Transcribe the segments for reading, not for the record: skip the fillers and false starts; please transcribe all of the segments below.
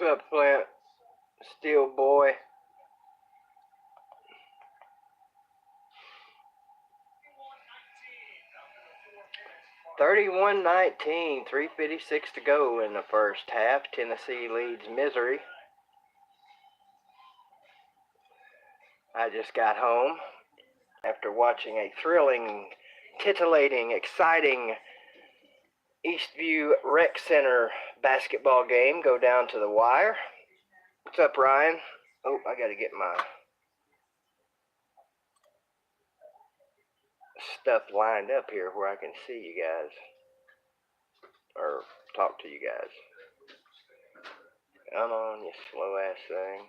What's up, Flint? Steel boy. (31-19), 3:56 to go in the first half. Tennessee leads Mizzou. I just got home after watching a thrilling, titillating, exciting Eastview Rec Center basketball game go down to the wire. What's up, Ryan? Oh, I gotta get my stuff lined up here where I can see you guys or talk to you guys. Come on, you slow ass thing.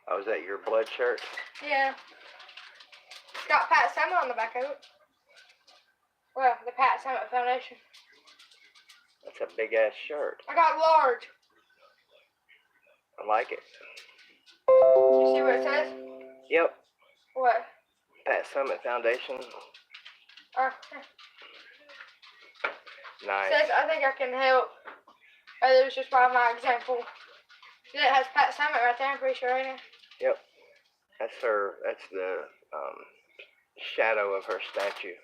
Oh, is that your blood shirt? Yeah. It's got Pat Summitt on the back of it. Well, the Pat Summitt Foundation. That's a big ass shirt. I got large. I like it. You see what it says? Yep. What? Pat Summitt Foundation. Nice. It says, I think I can help. It was just by my example. It has Pat Summitt right there, I'm pretty sure, ain't it? Yep. That's her. That's the shadow of her statue.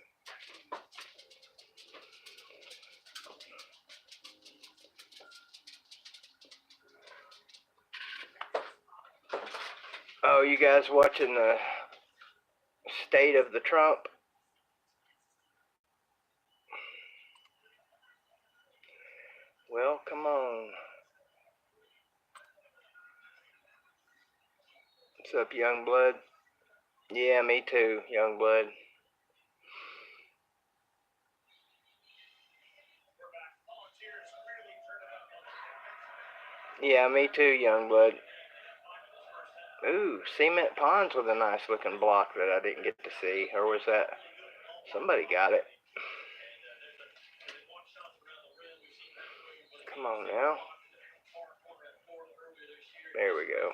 Oh, you guys watching the state of the Trump? Well, come on. What's up, young blood? Yeah, me too, young blood. Yeah, me too, young blood. Ooh, Cement Ponds with a nice looking block that I didn't get to see. Or was that? Somebody got it. Come on now. There we go.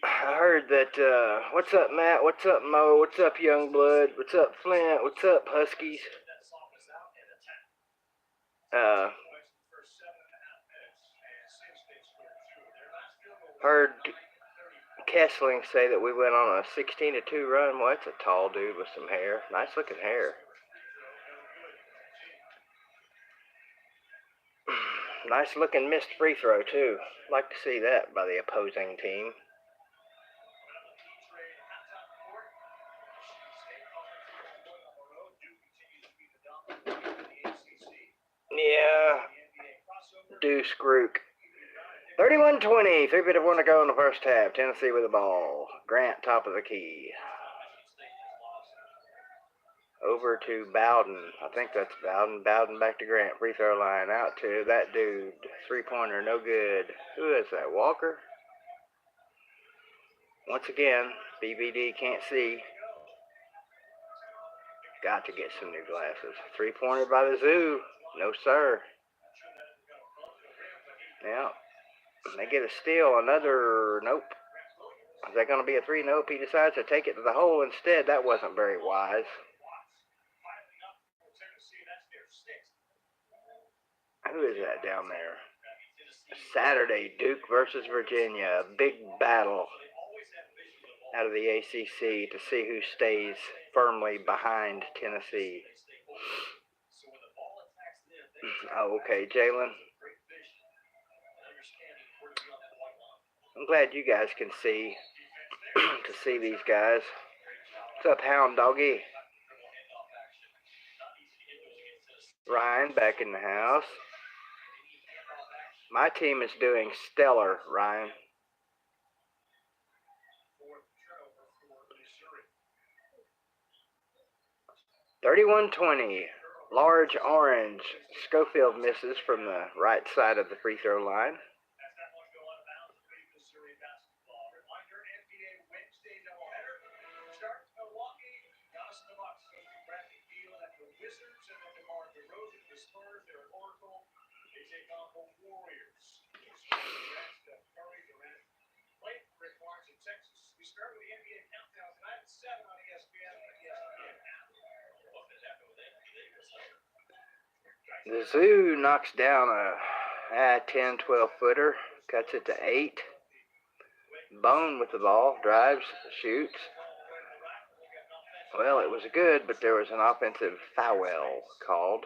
I heard that, what's up, Matt? What's up, Mo? What's up, young blood? What's up, Flint? What's up, Huskies? Heard Kessling say that we went on a 16-2 run. Well, that's a tall dude with some hair. Nice looking hair. Nice looking missed free throw, too. Like to see that by the opposing team. Yeah. Deuce Grook. 31-20. 3:51 to go in the first half. Tennessee with the ball. Grant top of the key. Over to Bowden. I think that's Bowden. Bowden back to Grant. Free throw line out to that dude. Three-pointer, no good. Who is that? Walker? Once again, BBD can't see. Got to get some new glasses. Three-pointer by the Zoo. No, sir. Yeah. They get a steal. Another, nope. Is that going to be a three? Nope. He decides to take it to the hole instead. That wasn't very wise. Who is that down there? Saturday, Duke versus Virginia. A big battle out of the ACC to see who stays firmly behind Tennessee. Oh, okay, Jalen. I'm glad you guys can see to see these guys. What's up, Hound Doggy? Ryan back in the house. My team is doing stellar, Ryan. (31-20). Large orange. Schofield misses from the right side of the free throw line. The Zoo knocks down a 10, 12 footer, cuts it to 8. Bone with the ball, drives, shoots. Well, it was good, but there was an offensive foul called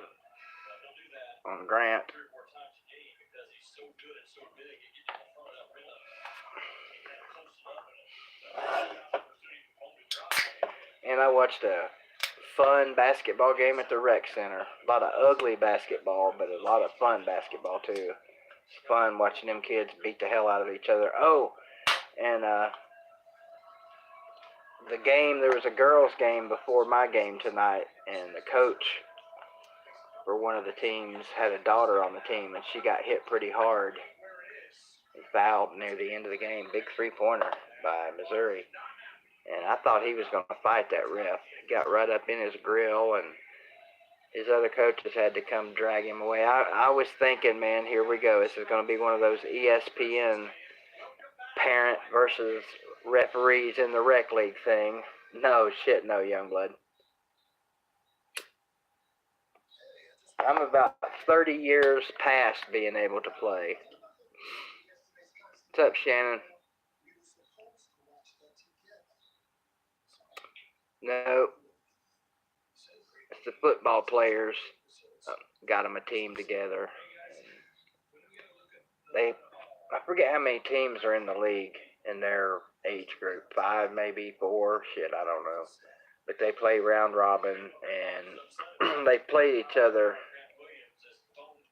on Grant. And I watched a fun basketball game at the rec center. A lot of ugly basketball, but a lot of fun basketball too. It's fun watching them kids beat the hell out of each other. Oh, and the game, there was a girls' game before my game tonight, and the coach for one of the teams had a daughter on the team, and she got hit pretty hard and fouled near the end of the game. Big three-pointer by Missouri. And I thought he was going to fight that ref. He got right up in his grill, and his other coaches had to come drag him away. I was thinking, man, here we go. This is going to be one of those ESPN parent versus referees in the rec league thing. No, shit, no, Youngblood. I'm about 30 years past being able to play. What's up, Shannon? No. It's the football players got them a team together. I forget how many teams are in the league in their age group. 5, maybe 4. Shit, I don't know. But they play round robin, and they play each other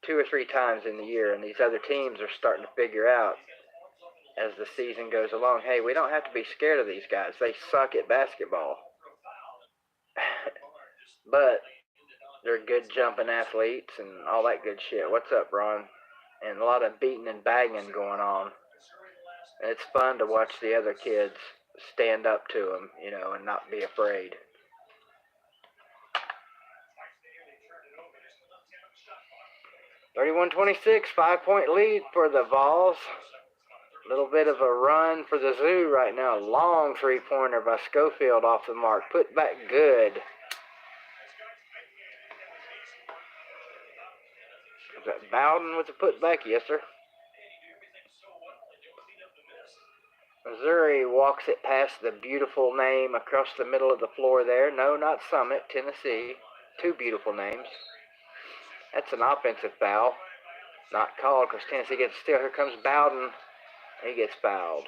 2 or 3 times in the year, and these other teams are starting to figure out as the season goes along, hey, we don't have to be scared of these guys. They suck at basketball. But they're good jumping athletes and all that good shit. What's up, Ron? And a lot of beating and banging going on. And it's fun to watch the other kids stand up to them, you know, and not be afraid. 31-26, 5-point lead for the Vols. A little bit of a run for the Zoo right now. Long three-pointer by Schofield off the mark. Put back good. Is that Bowden with the putback? Yes, sir. Missouri walks it past the beautiful name across the middle of the floor there. No, not Summit, Tennessee. 2 beautiful names. That's an offensive foul. Not called because Tennessee gets still. Here comes Bowden. He gets fouled.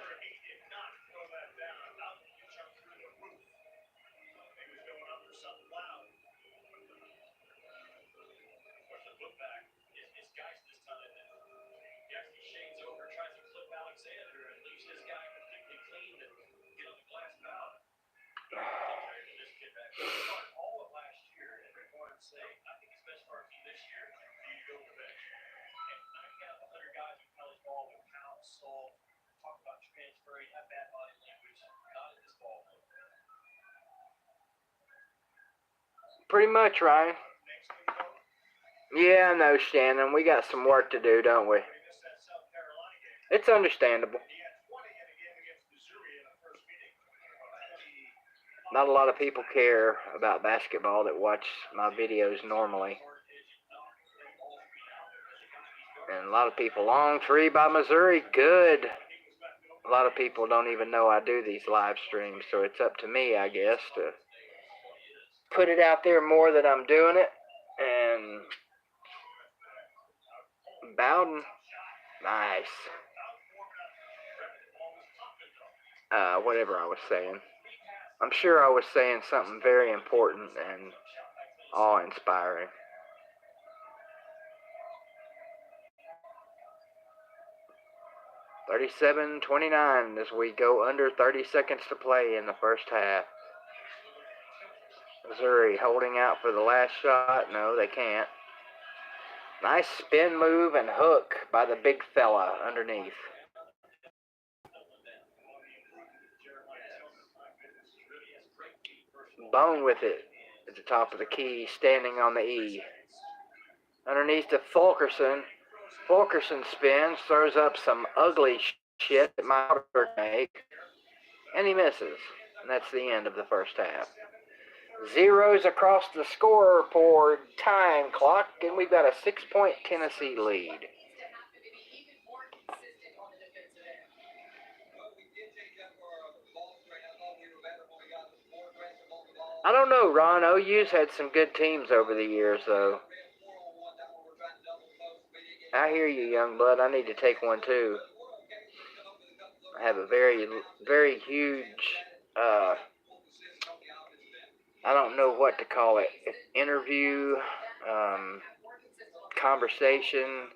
Pretty much, Ryan. Yeah, I know, Shannon. We got some work to do, don't we? It's understandable. Not a lot of people care about basketball that watch my videos normally. And a lot of people, long three by Missouri, good. A lot of people don't even know I do these live streams, so it's up to me, I guess, to put it out there more that I'm doing it. And Bowden, nice. Whatever I was saying. I'm sure I was saying something very important and awe-inspiring. (37-29) as we go under 30 seconds to play in the first half. Missouri holding out for the last shot. No, they can't. Nice spin move and hook by the big fella underneath. Bone with it at the top of the key, standing on the E. Underneath to Fulkerson. Fulkerson spins, throws up some ugly shit that my daughter can make, and he misses. And that's the end of the first half. Zeros across the scoreboard time clock, and we've got a 6-point Tennessee lead. I don't know, Ron. OU's had some good teams over the years, though. I hear you, young blood. I need to take one, too. I have a very, very huge, I don't know what to call it, interview, conversation.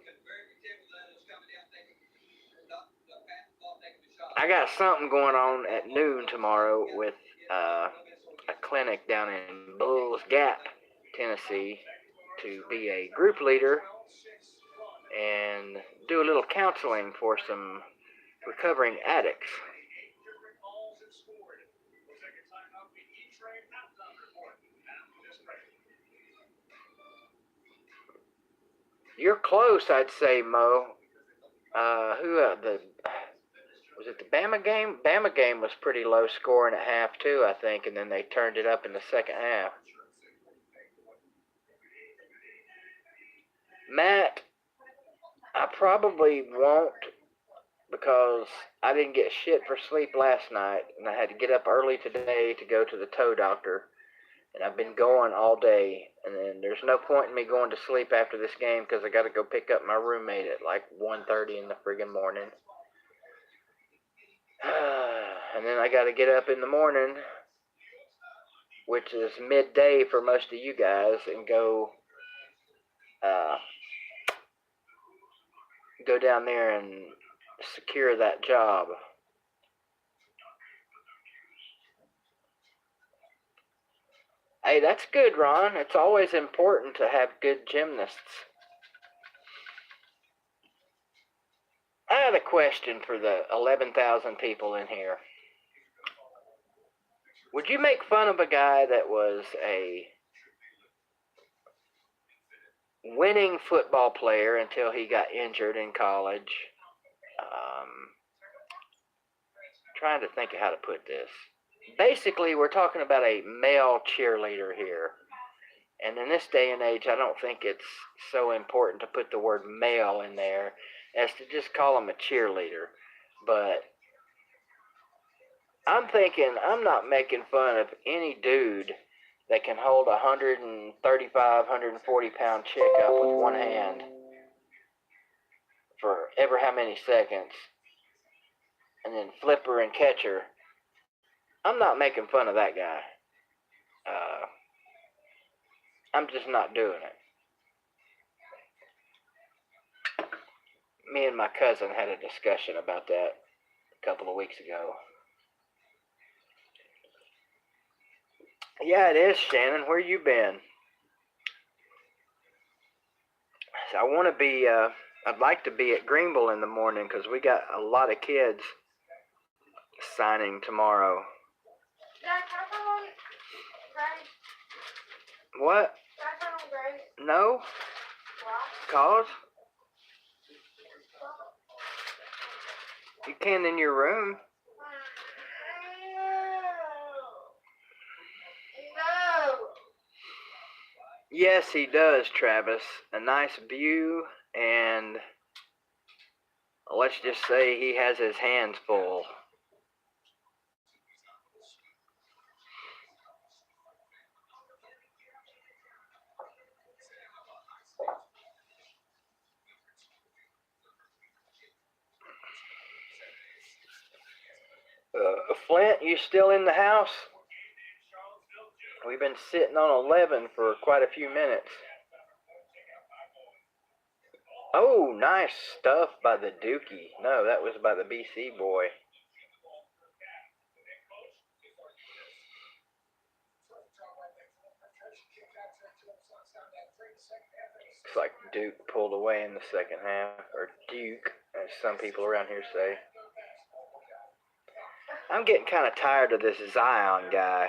I got something going on at noon tomorrow with a clinic down in Bulls Gap, Tennessee, to be a group leader and do a little counseling for some recovering addicts. You're close, I'd say, Mo. Was it the Bama game? Bama game was pretty low scoring at half too, I think, and then they turned it up in the second half. Matt, I probably won't because I didn't get shit for sleep last night, and I had to get up early today to go to the toe doctor, and I've been going all day, and then there's no point in me going to sleep after this game because I got to go pick up my roommate at like 1:30 in the friggin' morning. And then I got to get up in the morning, which is midday for most of you guys, and go down there and secure that job. Hey, that's good, Ron. It's always important to have good gymnasts. I had a question for the 11,000 people in here. Would you make fun of a guy that was a winning football player until he got injured in college? Trying to think of how to put this. Basically, we're talking about a male cheerleader here. And in this day and age, I don't think it's so important to put the word male in there as to just call him a cheerleader. But I'm thinking I'm not making fun of any dude that can hold a 135, 140 pound chick up with one hand for ever how many seconds and then flip her and catch her. I'm not making fun of that guy. I'm just not doing it. Me and my cousin had a discussion about that a couple of weeks ago. Yeah, it is, Shannon. Where you been? So I want to be, I'd like to be at Greenville in the morning because we got a lot of kids signing tomorrow. Dad, can I turn on Grace? What? Can I turn on Grace? No? Why? Cause? You can in your room. No. Yes, he does, Travis. A nice view, and let's just say he has his hands full. Flint, you still in the house? We've been sitting on 11 for quite a few minutes. Oh, nice stuff by the Dookie. No, that was by the BC boy. Looks like Duke pulled away in the second half, or Duke, as some people around here say. I'm getting kind of tired of this Zion guy.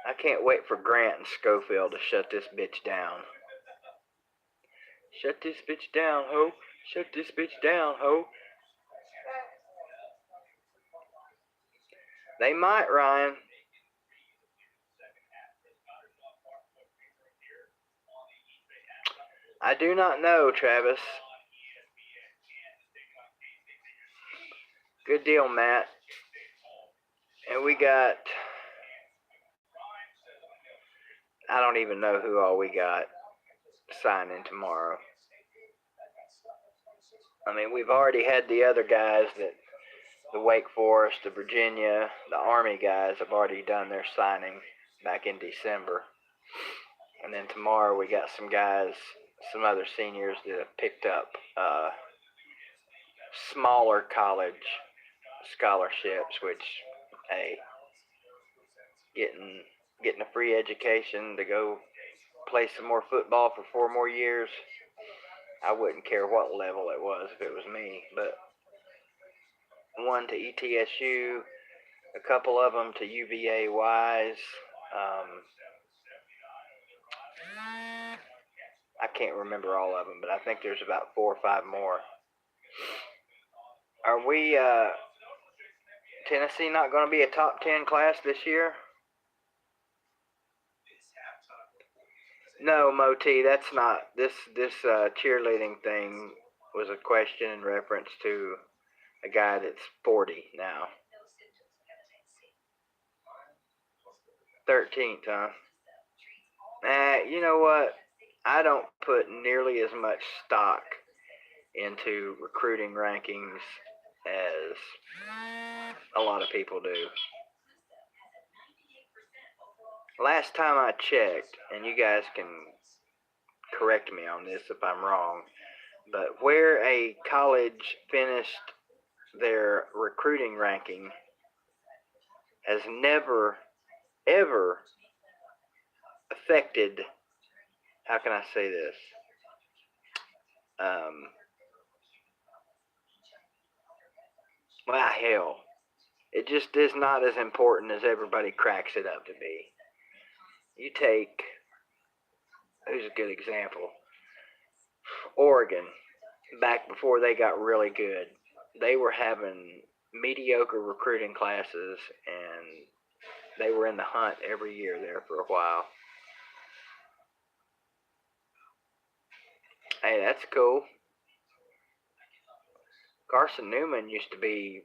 I can't wait for Grant and Schofield to shut this bitch down. Shut this bitch down, ho. Shut this bitch down, ho. They might, Ryan. I do not know, Travis. Good deal, Matt. And we got... I don't even know who all we got signing tomorrow. I mean, we've already had the other guys that... The Wake Forest, the Virginia, the Army guys have already done their signing back in December. And then tomorrow we got some guys, some other seniors that have picked up smaller college scholarships, which, hey, getting a free education to go play some more football for 4 more years, I wouldn't care what level it was if it was me. But one to ETSU, a couple of them to UVA Wise. I can't remember all of them, but I think there's about 4 or 5 more. Are we, Tennessee not going to be a top 10 class this year? No, Moti, that's not. This cheerleading thing was a question in reference to a guy that's 40 now. 13th, huh? You know what? I don't put nearly as much stock into recruiting rankings as a lot of people do. Last time I checked, and you guys can correct me on this if I'm wrong, but where a college finished their recruiting ranking has never, ever affected, how can I say this? Well, hell, it just is not as important as everybody cracks it up to be. You take, who's a good example? Oregon, back before they got really good, they were having mediocre recruiting classes, and they were in the hunt every year there for a while. Hey, that's cool. Carson Newman used to be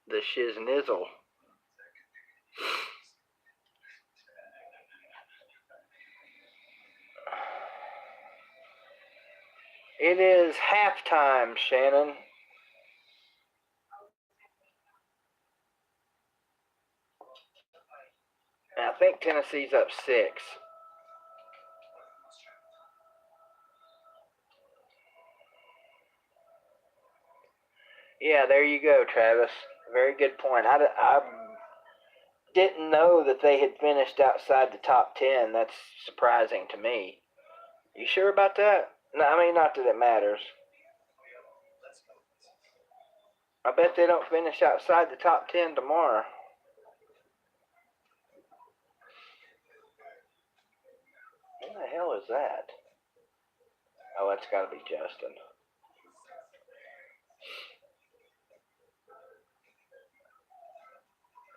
the shiznizzle. It is halftime, Shannon. And I think Tennessee's up 6. Yeah, there you go, Travis. Very good point. I didn't know that they had finished outside the top 10. That's surprising to me. You sure about that? No, I mean, not that it matters. I bet they don't finish outside the top 10 tomorrow. What the hell is that? Oh, that's got to be Justin.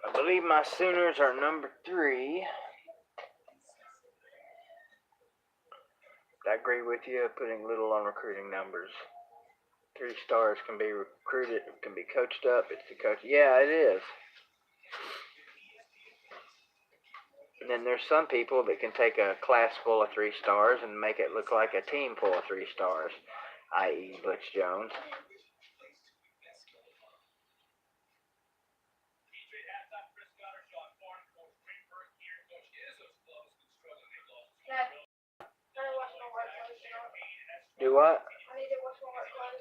I believe my Sooners are number 3. I agree with you, putting little on recruiting numbers. 3 stars can be recruited, can be coached up. It's the coach. Yeah, it is. And then there's some people that can take a class full of 3 stars and make it look like a team full of 3 stars, i.e. Butch Jones. Do what? I need to wash my work clothes.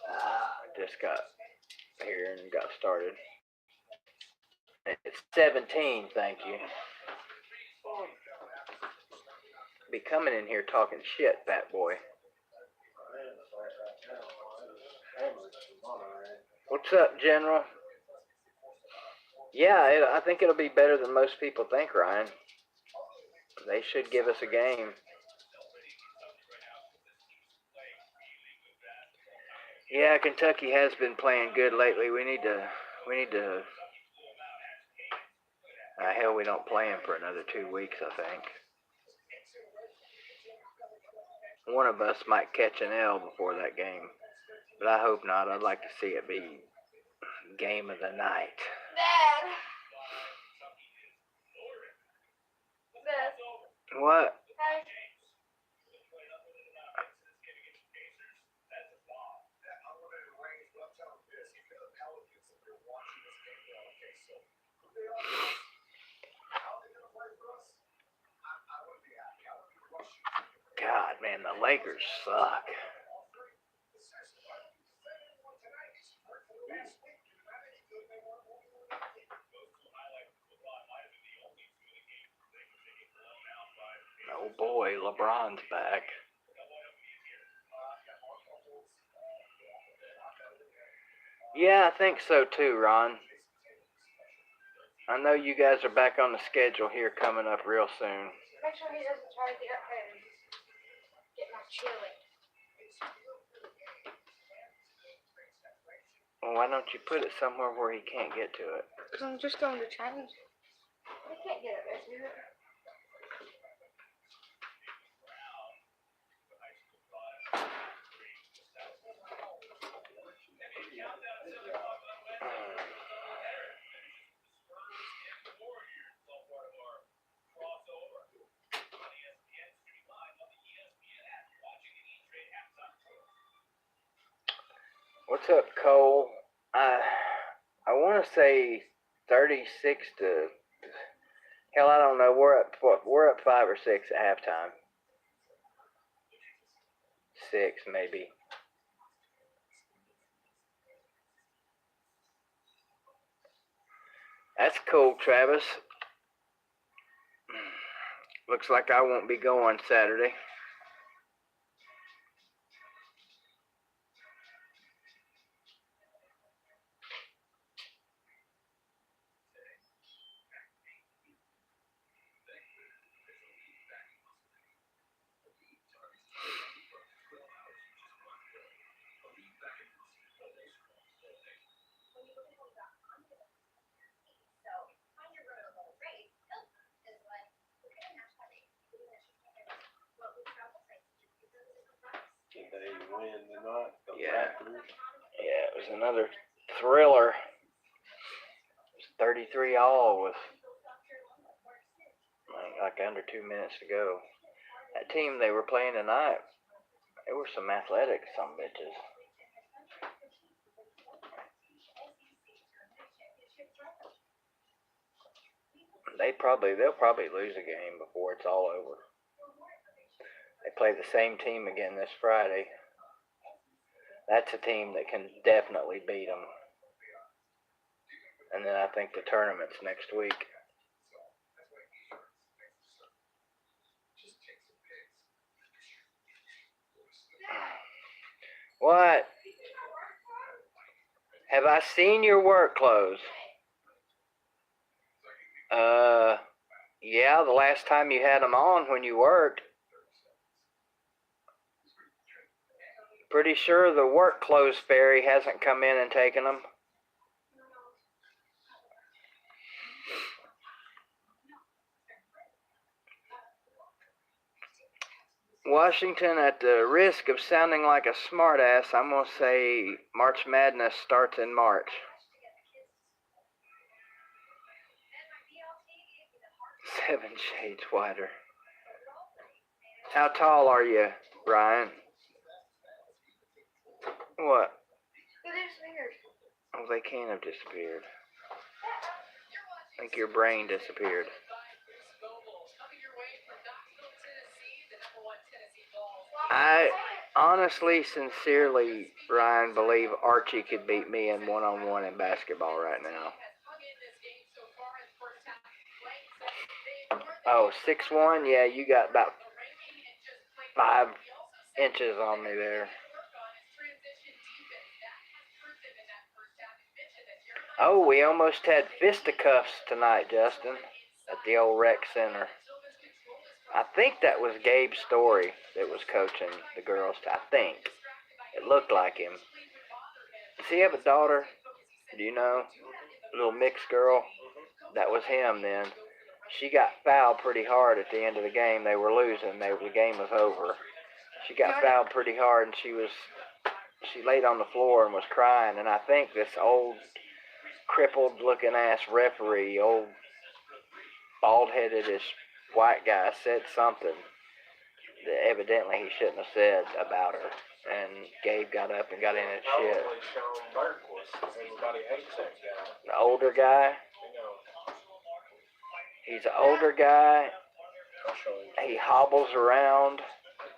I just got here and got started. It's 17, thank you. Be coming in here talking shit, fat boy. What's up, General? Yeah, I think it'll be better than most people think, Ryan. They should give us a game. Yeah, Kentucky has been playing good lately. We need to. Hell, we don't play them for another 2 weeks, I think. One of us might catch an L before that game, but I hope not. I'd like to see it be game of the night. Dad. Dad. What? Hey. God, man, the Lakers suck. Oh boy, LeBron's back. Yeah, I think so too, Ron. I know you guys are back on the schedule here coming up real soon. Make sure he doesn't try to get up there and get my chili. Well, why don't you put it somewhere where he can't get to it? Because I'm just going to change. He can't get up there to it. What's up, Cole? I want to say 36 to hell. I don't know. We're up 5 or 6 at halftime. 6 maybe. That's cool, Travis. Looks like I won't be going Saturday. Did they win tonight? Yeah. Yeah, it was another thriller. It was 33 all with like under 2 minutes to go. That team they were playing tonight, they were some athletic some bitches. They'll probably lose a game before it's all over. They play the same team again this Friday. That's a team that can definitely beat them. And then I think the tournament's next week. What? Have I seen your work clothes? Yeah, the last time you had them on when you worked. Pretty sure the work clothes fairy hasn't come in and taken them. Washington, at the risk of sounding like a smartass, I'm going to say March Madness starts in March. Seven shades wider. How tall are you, Ryan? What? They disappeared. Oh, they can't have disappeared. I think your brain disappeared. I honestly, sincerely, Ryan, believe Archie could beat me in one-on-one in basketball right now. Oh, 6'1"? Yeah, you got about 5 inches on me there. Oh, we almost had fisticuffs tonight, Justin, at the old rec center. I think that was Gabe Story that was coaching the girls. I think. It looked like him. Does he have a daughter? Do you know? A little mixed girl? That was him then. She got fouled pretty hard at the end of the game. They were losing. The game was over. She got fouled pretty hard, and she laid on the floor and was crying. And I think this old, crippled-looking ass referee, old, bald-headed-ish white guy, said something that evidently he shouldn't have said about her. And Gabe got up and got in his shit. Probably Sean Berquist. Everybody hates that guy. The older guy. You know, He's an older guy. I'll show you. He hobbles around.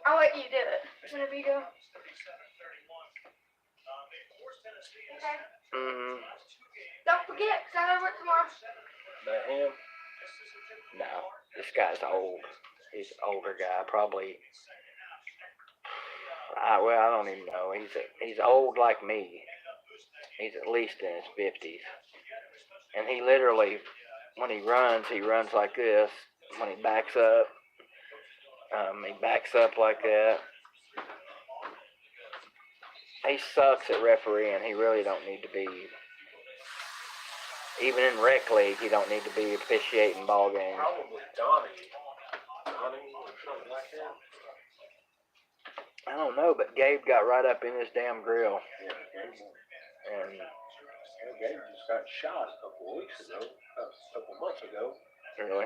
I'll let you do it whenever you go. Okay. Mm-hmm. Don't forget, because I gotta work tomorrow. That him? No, this guy's old. He's an older guy, probably. I don't even know. He's old like me. He's at least in his 50s. And he literally, when he runs like this. When he backs up like that. He sucks at refereeing. He really don't need to be. Even in rec league, he don't need to be officiating ball games. Probably Donnie or something like that. I don't know, but Gabe got right up in his damn grill. Yeah, Gabe. And Gabe just got shot a couple weeks ago. A couple months ago. really?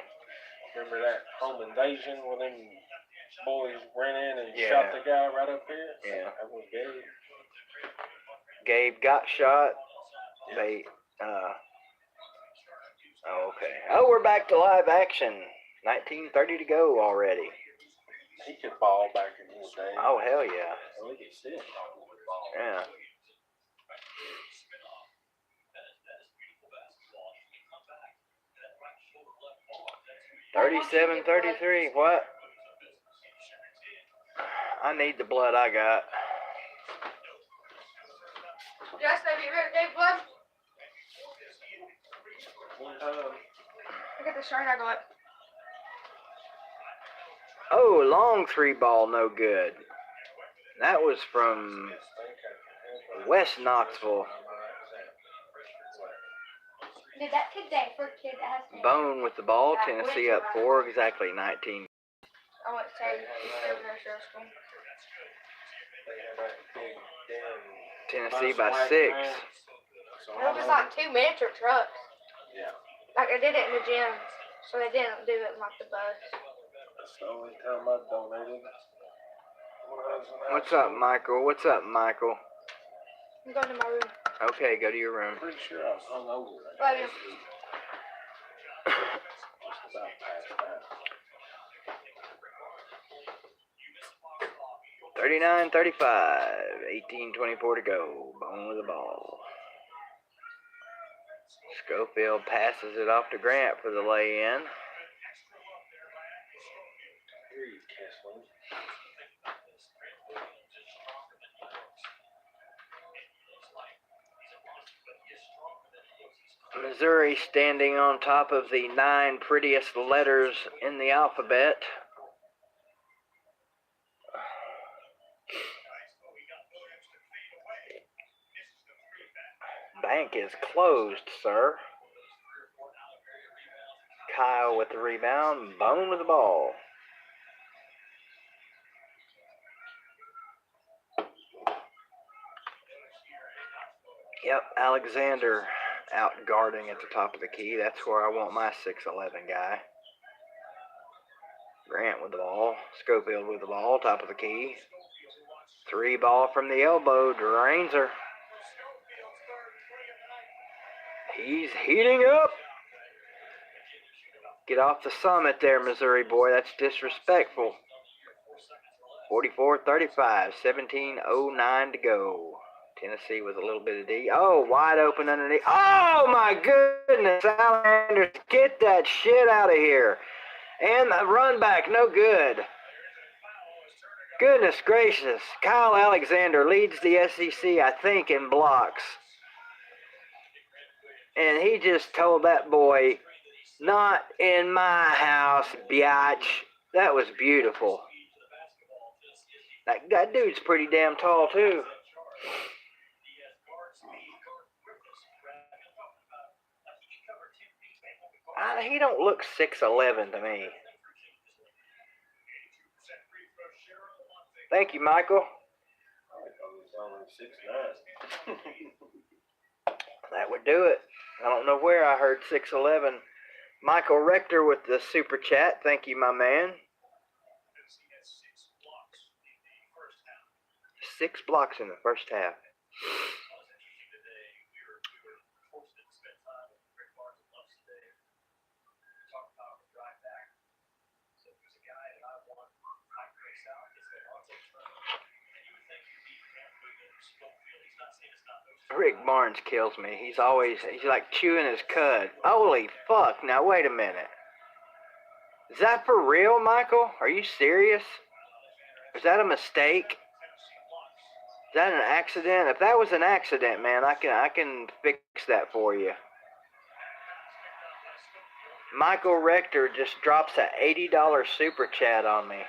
Remember that home invasion when them boys ran in and Yeah. shot the guy right up here? Yeah. That was Gabe. Gabe got shot. They, okay. Oh, we're back to live action. 19:30 to go already. He could ball back in his day. Oh, hell yeah. I think he still ball. Yeah. $37.33. What? I need the blood I got. Just maybe Dave Blood. One time. Look at the shirt I got. Oh, long 3-ball, no good. That was from West Knoxville. Did that kid day for a kid that has to Bone with the ball. Tennessee up 4, exactly 19. I went to say school. Tennessee by 6. It was like 2 miniature trucks. Yeah. Like I did it in the gym, so they didn't do it in like the bus. That's the only time I donated. What's up, Michael? What's up, Michael? I'm going to my room. Okay, go to your room. I'm pretty sure I was hungover. Love you. Just about passed out. 39-35. 18:24 to go. Bone with the ball. Schofield passes it off to Grant for the lay-in. Here you, Kessler. Missouri standing on top of the 9 prettiest letters in the alphabet. Bank is closed, sir. Kyle with the rebound. Bone with the ball. Yep, Alexander out guarding at the top of the key. That's where I want my 6'11" guy. Grant with the ball. Schofield with the ball, top of the key. 3-ball from the elbow. Drains her. He's heating up. Get off the summit there, Missouri boy. That's disrespectful. 44-35. 17:09 to go. Tennessee with a little bit of D. Oh, wide open underneath. Oh, my goodness. Alexander, get that shit out of here. And the run back, no good. Goodness gracious. Kyle Alexander leads the SEC, I think, in blocks. And he just told that boy, "Not in my house, biatch." That was beautiful. That dude's pretty damn tall, too. He don't look 6'11" to me. Thank you, Michael. That would do it. I don't know where I heard 6'11". Michael Rector with the super chat. Thank you, my man. 6 blocks in the first half. Rick Barnes kills me. He's like chewing his cud. Holy fuck. Now wait a minute. Is that for real, Michael? Are you serious? Is that a mistake? Is that an accident? If that was an accident, man, I can fix that for you. Michael Rector just drops an $80 super chat on me.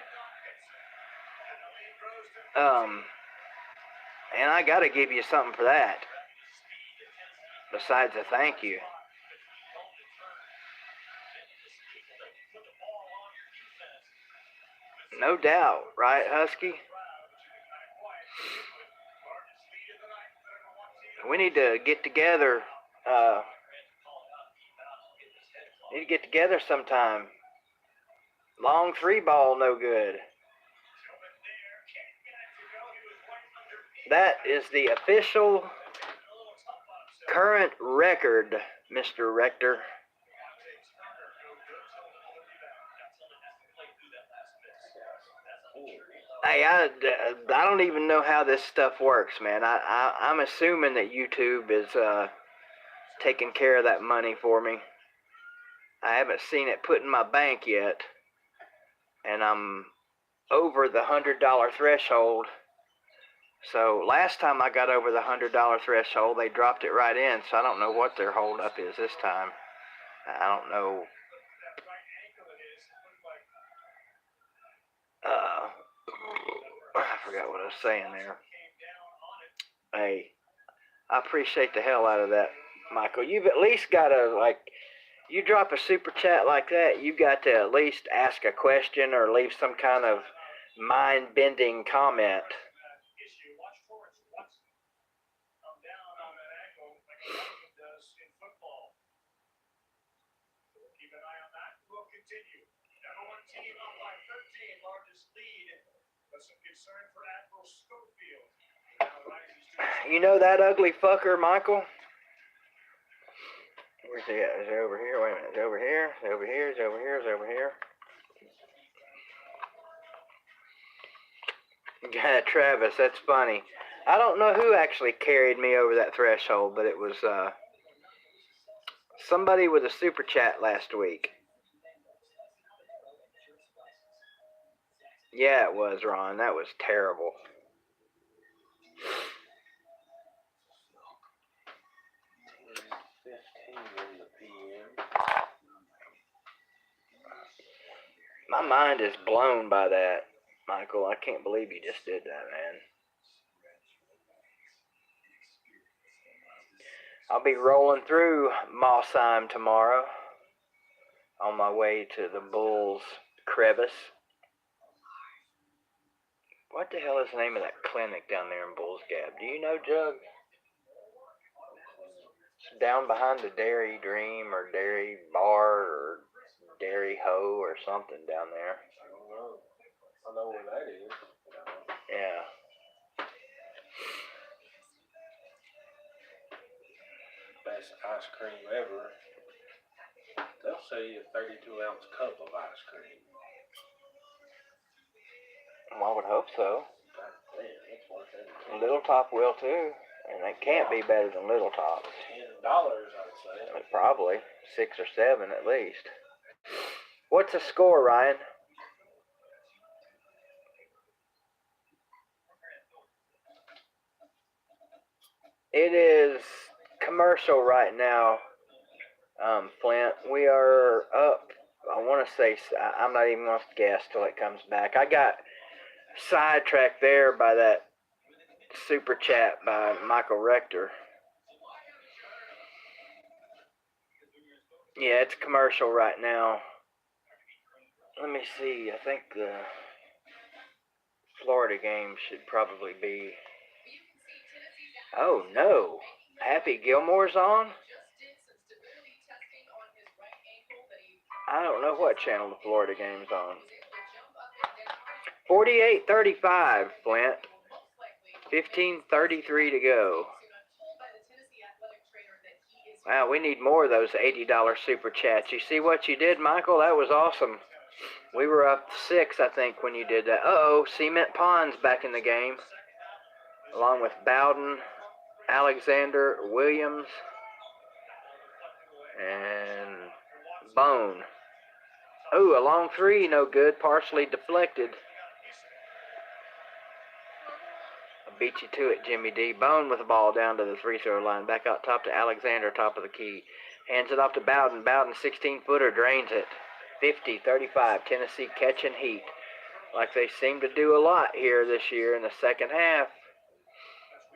And I gotta give you something for that. Besides a thank you. No doubt, right, Husky? We need to get together. Need to get together sometime. Long 3-ball, no good. That is the official current record, Mr. Rector. Hey, I don't even know how this stuff works, man. I'm assuming that YouTube is taking care of that money for me. I haven't seen it put in my bank yet, and I'm over the $100 threshold. So last time I got over the $100 threshold, they dropped it right in. So I don't know what their hold up is this time. I don't know. I forgot what I was saying there. Hey, I appreciate the hell out of that, Michael. You've at least got to, like, you drop a super chat like that, you got to at least ask a question or leave some kind of mind-bending comment. You know that ugly fucker, Michael? Where's he at? Is he over here? Wait a minute. Is he over here? Is he over here? Is he over here? Is he over here? Yeah, Travis, that's funny. I don't know who actually carried me over that threshold, but it was somebody with a super chat last week. Yeah, it was, Ron. That was terrible. My mind is blown by that, Michael. I can't believe you just did that, man. I'll be rolling through Mossheim tomorrow on my way to the Bulls crevice. What the hell is the name of that clinic down there in Bulls Gap? Do you know, Jug? It's down behind the Dairy Dream or Dairy Bar or Dairy Ho or something down there. I don't know. I know where that is. Yeah. Best ice cream ever. They'll sell you a 32-ounce cup of ice cream. Well, I would hope so. God damn, that's worth it. Little Top will too. And it can't be better than Little Top. $10, I'd say. Probably 6 or 7 at least. What's the score, Ryan? It is commercial right now. Flint, we are up. I want to say, I'm not even going to guess till it comes back. I got sidetracked there by that super chat by Michael Rector. Yeah, it's commercial right now. Let me see. I think the Florida game should probably be. Oh no. Happy Gilmore's on? I don't know what channel the Florida game's on. 48-35, Flint. 15:33 to go. Wow, we need more of those $80 super chats. You see what you did, Michael? That was awesome. We were up 6, I think, when you did that. Uh-oh, Cement Pond's back in the game. Along with Bowden, Alexander, Williams, and Bone. Ooh, a long 3, no good. Partially deflected. I beat you to it, Jimmy D. Bone with the ball down to the free throw line. Back out top to Alexander, top of the key. Hands it off to Bowden. Bowden, 16-footer, drains it. 50-35, Tennessee catching heat. Like they seem to do a lot here this year in the second half.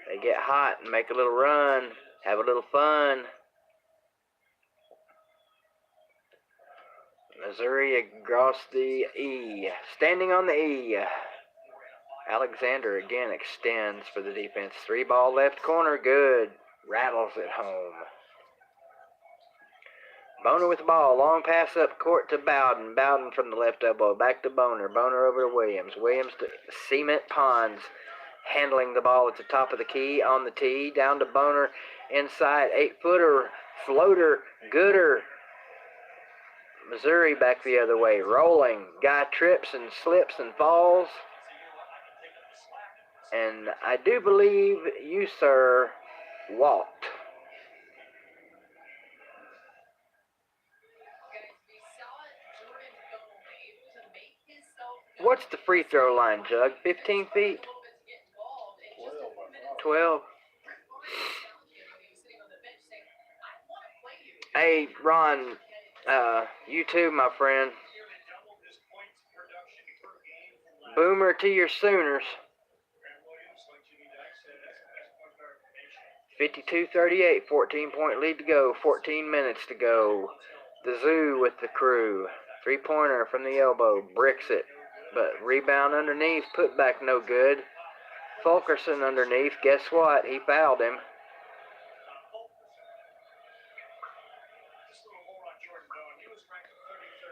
They get hot and make a little run, have a little fun. Missouri across the E. Standing on the E. Alexander again extends for the defense. 3-ball left corner, good. Rattles it home. Boner with the ball. Long pass up court to Bowden. Bowden from the left elbow. Back to Boner. Boner over to Williams. Williams to Cement Ponds. Handling the ball at the top of the key on the tee. Down to Boner. Inside. 8-footer. Floater. Gooder. Missouri back the other way. Rolling. Guy trips and slips and falls. And I do believe you, sir, walked. What's the free throw line, Jug? 15 feet? 12. Hey, Ron, you too, my friend. Boomer to your Sooners. 52-38, 14-point lead to go, 14 minutes to go. The Zoo with the crew. 3-pointer from the elbow, bricks it. But rebound underneath, put back no good. Fulkerson underneath, guess what? He fouled him.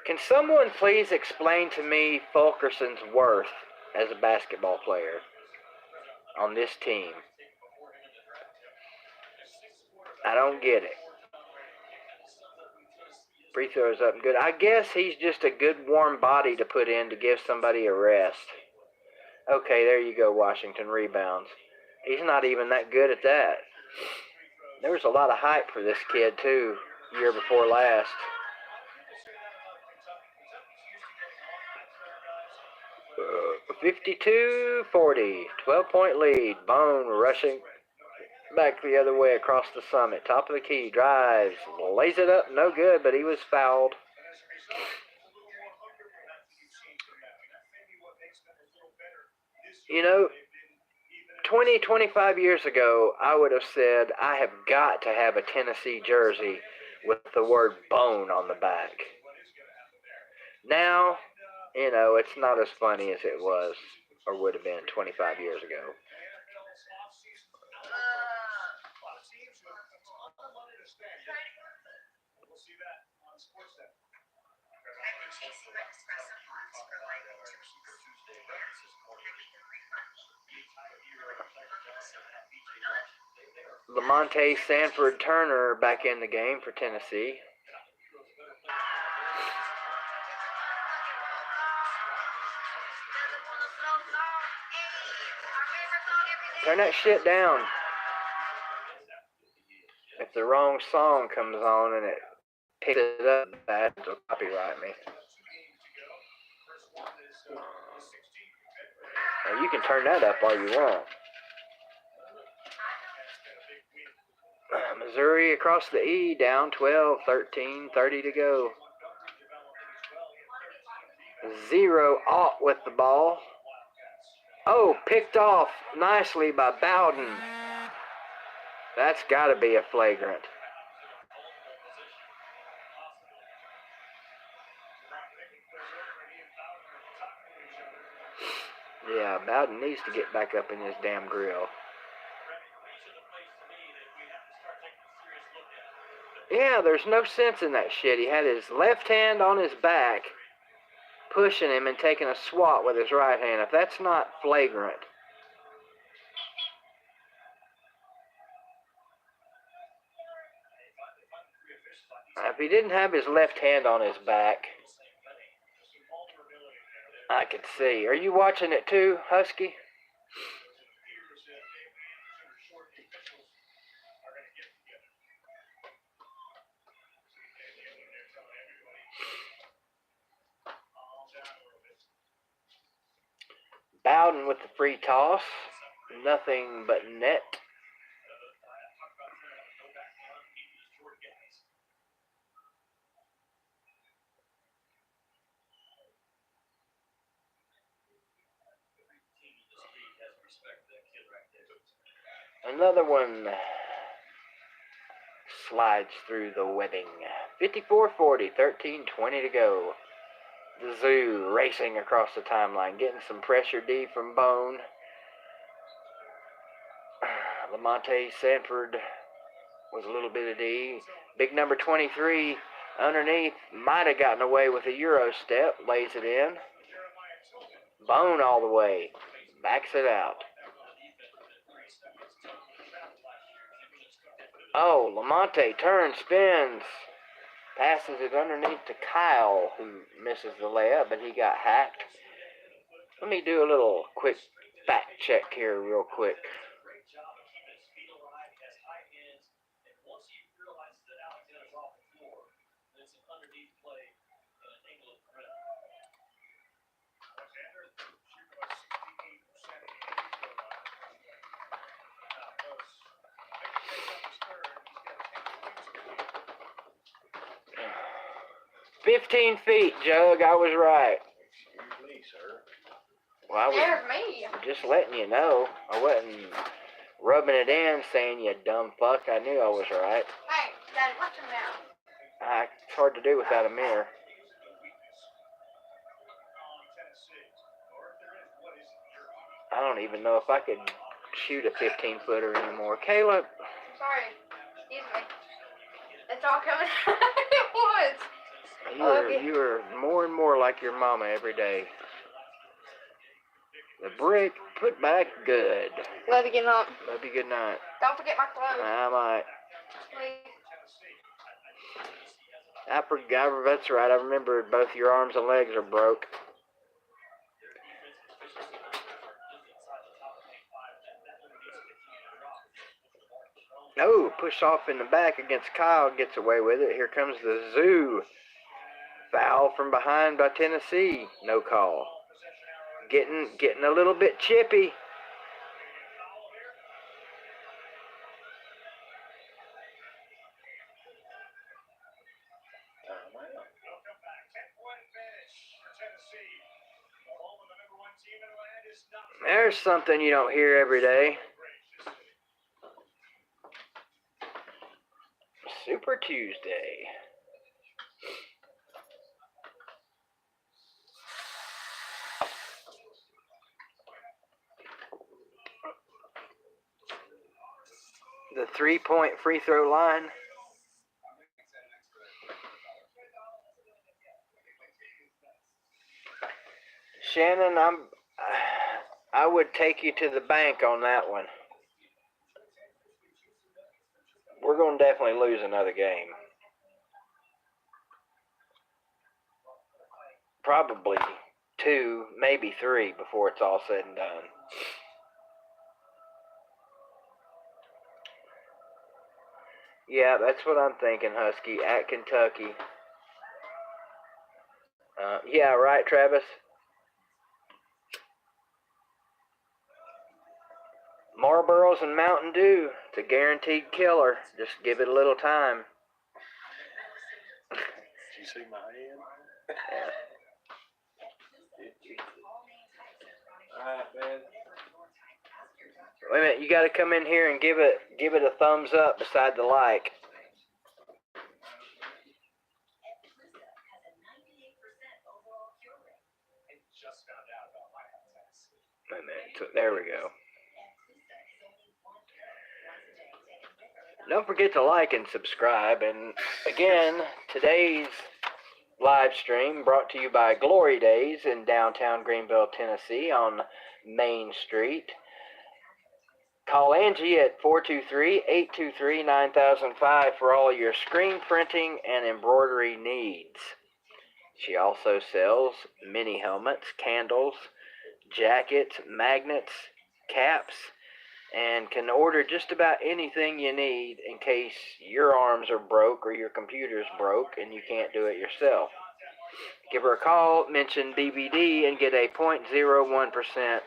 Can someone please explain to me Fulkerson's worth as a basketball player on this team? I don't get it. Free throws up and good. I guess he's just a good warm body to put in to give somebody a rest. Okay, there you go, Washington rebounds. He's not even that good at that. There was a lot of hype for this kid, too, year before last. Uh, 52-40, 12-point lead. Bone rushing back the other way across the summit. Top of the key, drives, lays it up, no good, but he was fouled. You know, 20, 25 years ago, I would have said, I have got to have a Tennessee jersey with the word Bone on the back. Now, you know, it's not as funny as it was or would have been 25 years ago. Lamonte Sanford Turner back in the game for Tennessee. Turn that shit down. If the wrong song comes on and it picks it up, bad, it'll copyright me. Or you can turn that up all you want. Missouri across the E, down 12, 13, 30 to go. 0-0 with the ball. Oh, picked off nicely by Bowden. That's got to be a flagrant. Yeah, Bowden needs to get back up in his damn drill. Yeah, there's no sense in that shit. He had his left hand on his back, pushing him and taking a swat with his right hand. If that's not flagrant. If he didn't have his left hand on his back, I could see. Are you watching it too, Husky? Bowden with the free toss. Nothing but net. Another one slides through the webbing. 54-40, 13-20 to go. The Zoo racing across the timeline, getting some pressure D from Bone. Lamonte Sanford was a little bit of D. Big number 23 underneath might have gotten away with a Euro step. Lays it in. Bone all the way. Backs it out. Oh, Lamonte turns, spins. Passes it underneath to Kyle, who misses the layup, but he got hacked. Let me do a little quick fact check here real quick. "15 feet, Jug. I was right." Excuse me, sir. Well, I was Scared me. just letting you know. I wasn't rubbing it in saying you dumb fuck. I knew I was right. Hey, Daddy, watch him now. It's hard to do without a mirror. I don't even know if I could shoot a 15-footer anymore. Caleb. Sorry. Excuse me. It's all coming out at once. You are more and more like your mama every day. The brick put back good. Love you, good night. Love you, good night. Don't forget my clothes. I might. Please. I forgot. That's right. I remembered both your arms and legs are broke. Oh, push off in the back against Kyle. Gets away with it. Here comes the Zoo. Foul from behind by Tennessee. No call. Getting a little bit chippy. There's something you don't hear every day. Super Tuesday. The 3-point free throw line. Shannon, I would take you to the bank on that one. We're going to definitely lose another game. Probably 2, maybe 3 before it's all said and done. Yeah, that's what I'm thinking, Husky, at Kentucky. Yeah, right, Travis? Marlboros and Mountain Dew. It's a guaranteed killer. Just give it a little time. Did you see my hand? Yeah. Alright, man. Wait a minute, you got to come in here and give it a thumbs up beside the like. Wait a minute, so there we go. Don't forget to like and subscribe. And again, today's live stream brought to you by Glory Days in downtown Greenville, Tennessee on Main Street. Call Angie at 423-823-9005 for all your screen printing and embroidery needs. She also sells mini helmets, candles, jackets, magnets, caps, and can order just about anything you need in case your arms are broke or your computer's broke and you can't do it yourself. Give her a call, mention BBD, and get a 0.01%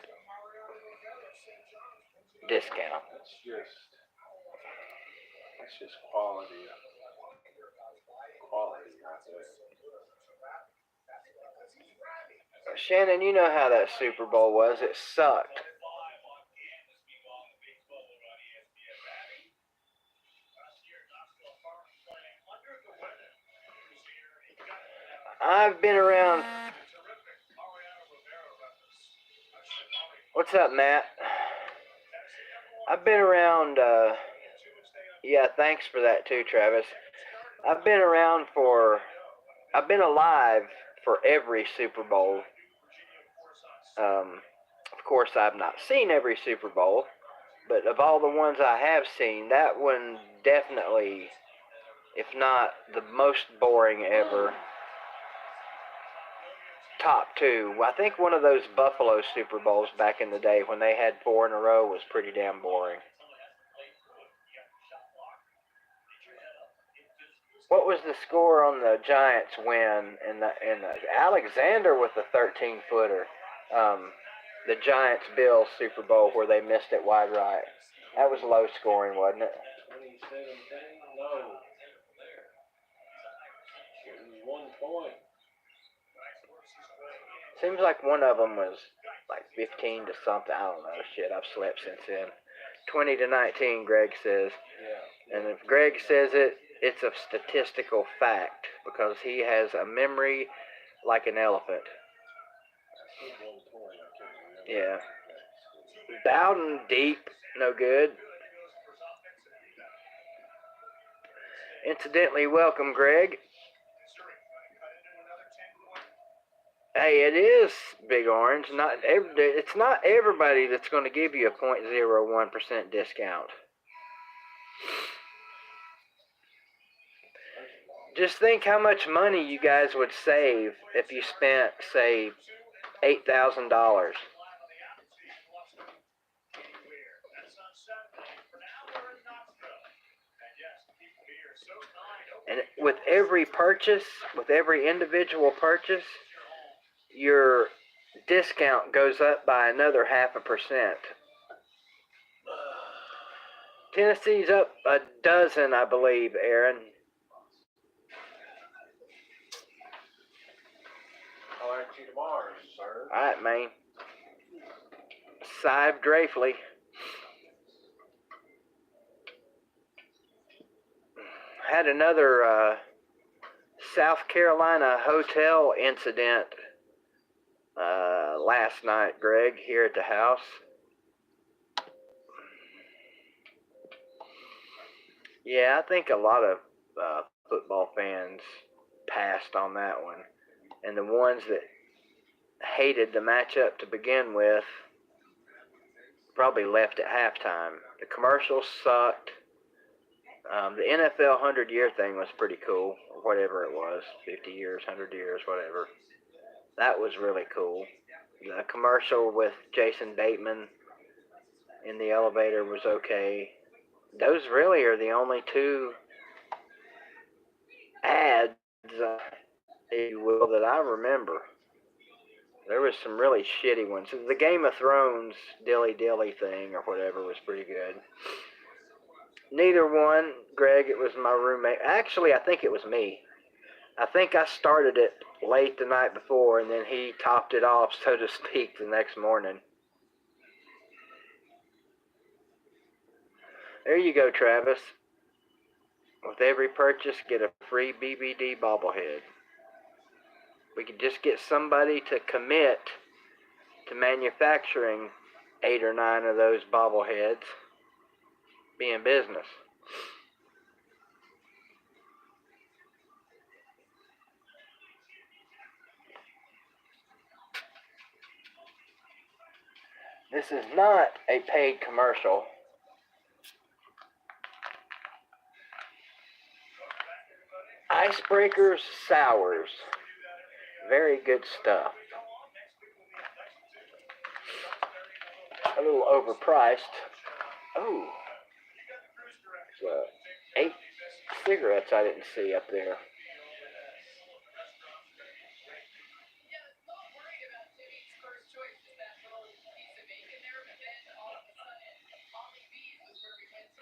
discount. That's just quality. Quality right there. Shannon, you know how that Super Bowl was. It sucked. I've been around. What's up, Matt? I've been around. Yeah, thanks for that too, Travis. I've been alive for every Super Bowl. Of course, I've not seen every Super Bowl, but of all the ones I have seen, that one definitely, if not the most boring ever, top two. I think one of those Buffalo Super Bowls back in the day when they had 4 in a row was pretty damn boring. What was the score on the Giants win and the Alexander with the 13-footer? The Giants-Bills Super Bowl where they missed it wide right. That was low scoring, wasn't it? 2017? No. It was 1 point. Seems like one of them was like 15 to something. I don't know. Shit, I've slept since then. 20-19, Greg says. Yeah. And if Greg says it, it's a statistical fact because he has a memory like an elephant. Yeah. Bowden deep, no good. Incidentally, welcome, Greg. Hey, it is Big Orange. It's not everybody that's going to give you a 0.01% discount. Just think how much money you guys would save if you spent, say, $8,000. And with every purchase, with every individual purchase, your discount goes up by another 0.5%. Tennessee's up a dozen, I believe, Aaron. I'll ask you tomorrow, sir. All right, man. Sive Drafley. Had another South Carolina hotel incident last night, Greg, here at the house. Yeah, I think a lot of football fans passed on that one. And the ones that hated the matchup to begin with probably left at halftime. The commercials sucked. The NFL 100-year thing was pretty cool, or whatever it was, 50 years, 100 years, whatever. That was really cool. The commercial with Jason Bateman in the elevator was okay. Those really are the only two ads, if you will, that I remember. There was was some really shitty ones. The Game of Thrones Dilly Dilly thing or whatever was pretty good. Neither one, Greg, it was my roommate. Actually, I think it was me. I think I started it late the night before, and then he topped it off, so to speak, the next morning. There you go, Travis. With every purchase, get a free BBD bobblehead. We could just get somebody to commit to manufacturing 8 or 9 of those bobbleheads. Be in business. This is not a paid commercial. Icebreakers Sours. Very good stuff. A little overpriced. Oh. There's 8 cigarettes I didn't see up there.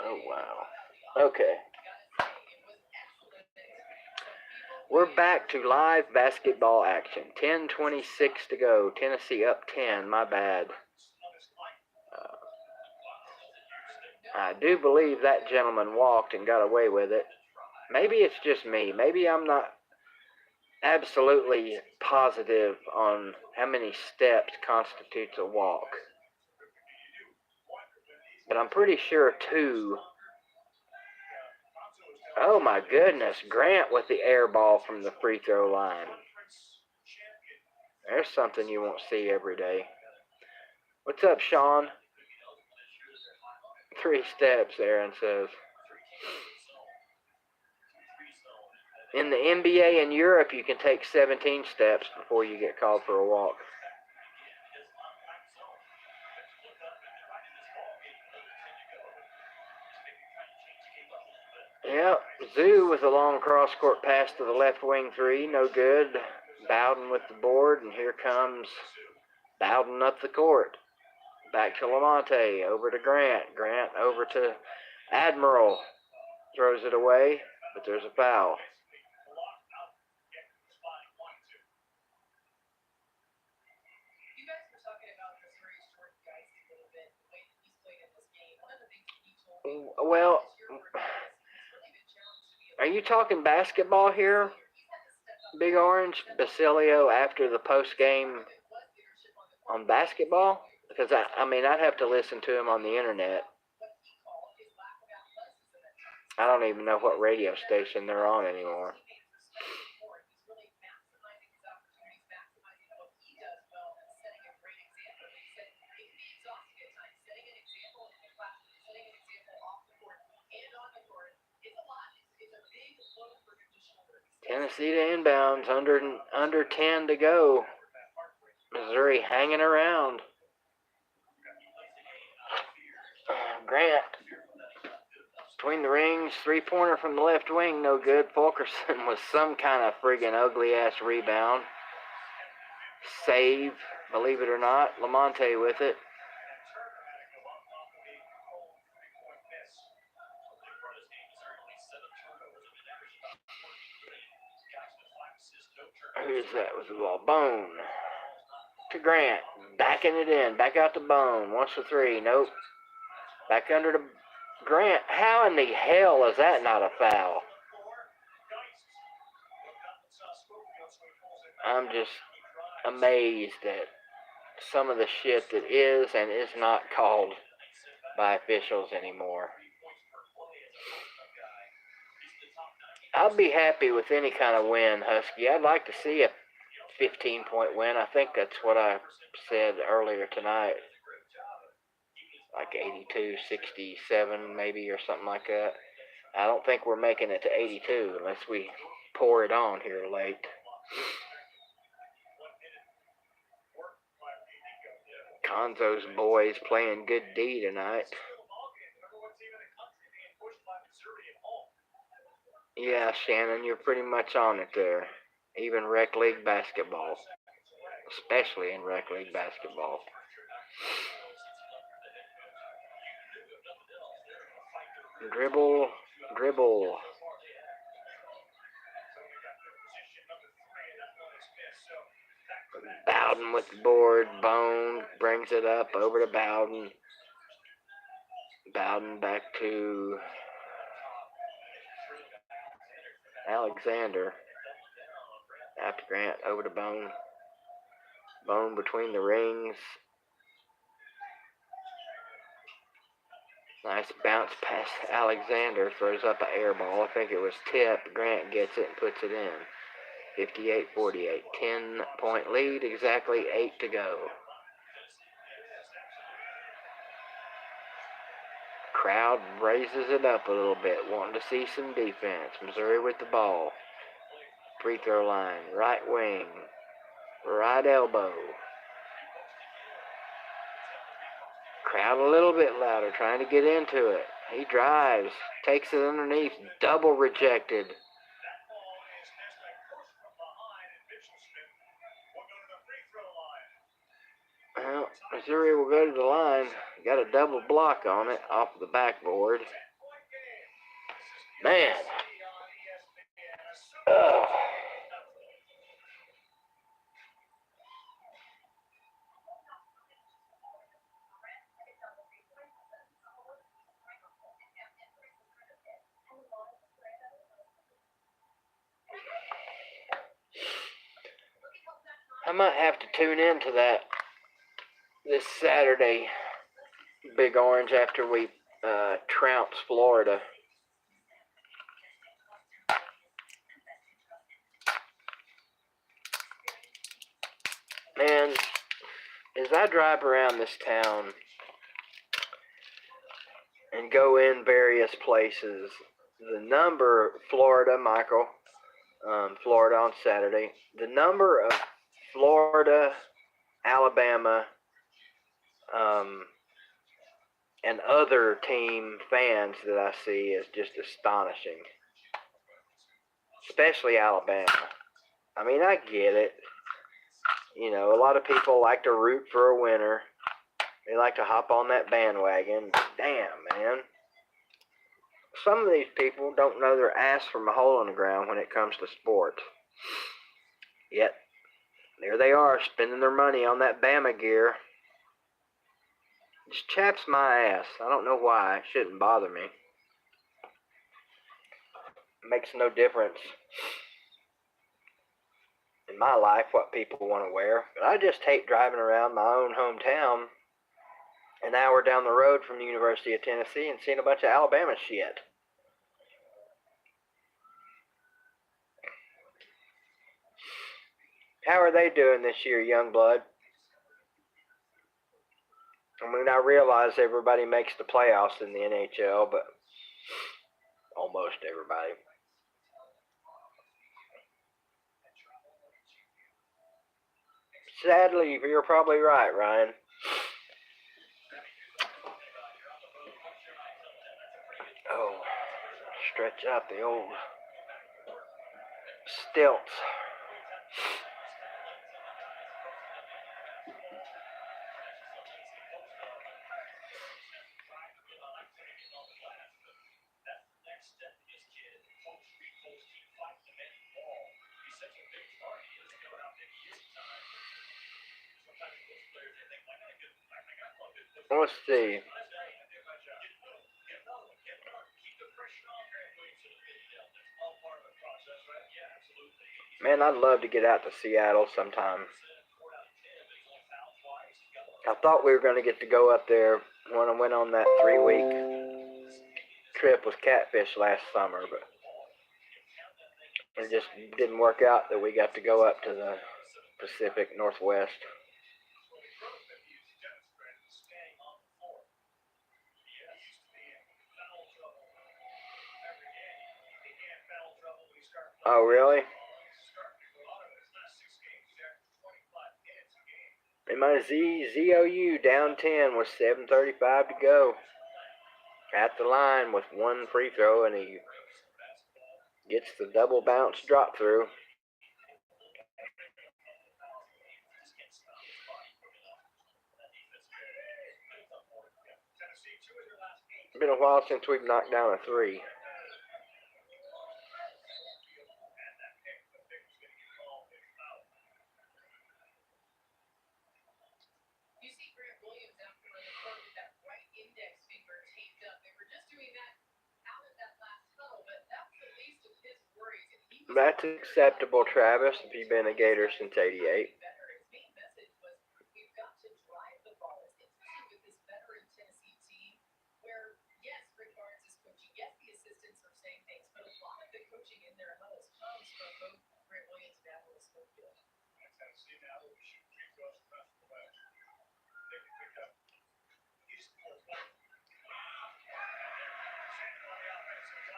Oh, wow. Okay. We're back to live basketball action. 10:26 to go. Tennessee up 10. My bad. I do believe that gentleman walked and got away with it. Maybe it's just me. Maybe I'm not absolutely positive on how many steps constitutes a walk. But I'm pretty sure 2. Oh my goodness, Grant with the air ball from the free throw line. There's something you won't see every day. What's up, Sean? 3 steps, Aaron says. In the NBA in Europe, you can take 17 steps before you get called for a walk. Yep, Mizzou with a long cross-court pass to the left wing 3, no good. Bowden with the board, and here comes Bowden up the court. Back to Lamonte, over to Grant. Grant over to Admiral. Throws it away, but there's a foul. Well, are you talking basketball here, Big Orange? Basilio after the post game on basketball? Because, I'd have to listen to him on the internet. I don't even know what radio station they're on anymore. Tennessee to inbounds, under 10 to go. Missouri hanging around. Grant between the rings, 3-pointer from the left wing, no good. Fulkerson with some kind of friggin' ugly ass rebound. Save, believe it or not. Lamonte with it. Who's that with the ball? Bone. To Grant. Backing it in. Back out to Bone. Wants the 3. Nope. Back under to Grant. How in the hell is that not a foul? I'm just amazed at some of the shit that is and is not called by officials anymore. I'll be happy with any kind of win, Husky. I'd like to see a 15-point win. I think that's what I said earlier tonight. Like 82-67 maybe or something like that. I don't think we're making it to 82 unless we pour it on here late. Conzo's boys playing good D tonight. Yeah, Shannon, you're pretty much on it there. Even rec league basketball. especially in rec league basketball. Dribble, dribble. Bowden with the board. Bone brings it up over to Bowden. Bowden back to Alexander. After Grant, over to Bone. Bone between the rings. Nice bounce pass. Alexander throws up an air ball. I think it was tipped. Grant gets it and puts it in. 58-48. 10-point lead. Exactly 8 to go. Crowd raises it up a little bit, wanting to see some defense. Missouri with the ball. Free throw line. Right wing. Right elbow. Crowd a little bit louder, trying to get into it. He drives, takes it underneath, double rejected. Well, Missouri will go to the line. Got a double block on it off the backboard. Man. Ugh. I might have to tune into that this Saturday, Big Orange, after we trounce Florida. Man, as I drive around this town and go in various places, the number, Florida, Michael, Florida on Saturday, the number of Florida, Alabama, and other team fans that I see is just astonishing. Especially Alabama. I mean, I get it. You know, a lot of people like to root for a winner. They like to hop on that bandwagon. Damn, man. Some of these people don't know their ass from a hole in the ground when it comes to sports. Yet, there they are, spending their money on that Bama gear. Just chaps my ass. I don't know why. It shouldn't bother me. It makes no difference in my life what people want to wear. But I just hate driving around my own hometown an hour down the road from the University of Tennessee and seeing a bunch of Alabama shit. How are they doing this year, Youngblood? I mean, I realize everybody makes the playoffs in the NHL, but almost everybody. Sadly, you're probably right, Ryan. Oh, stretch out the old stilts. Let's see. Man, I'd love to get out to Seattle sometime. I thought we were going to get to go up there when I went on that 3-week trip with Catfish last summer, but it just didn't work out that we got to go up to the Pacific Northwest. Oh, really? And my ZOU down 10 with 7:35 to go. At the line with one free throw, and he gets the double bounce drop through. Been a while since we've knocked down a three. That's acceptable, Travis, if you've been a Gator since '88.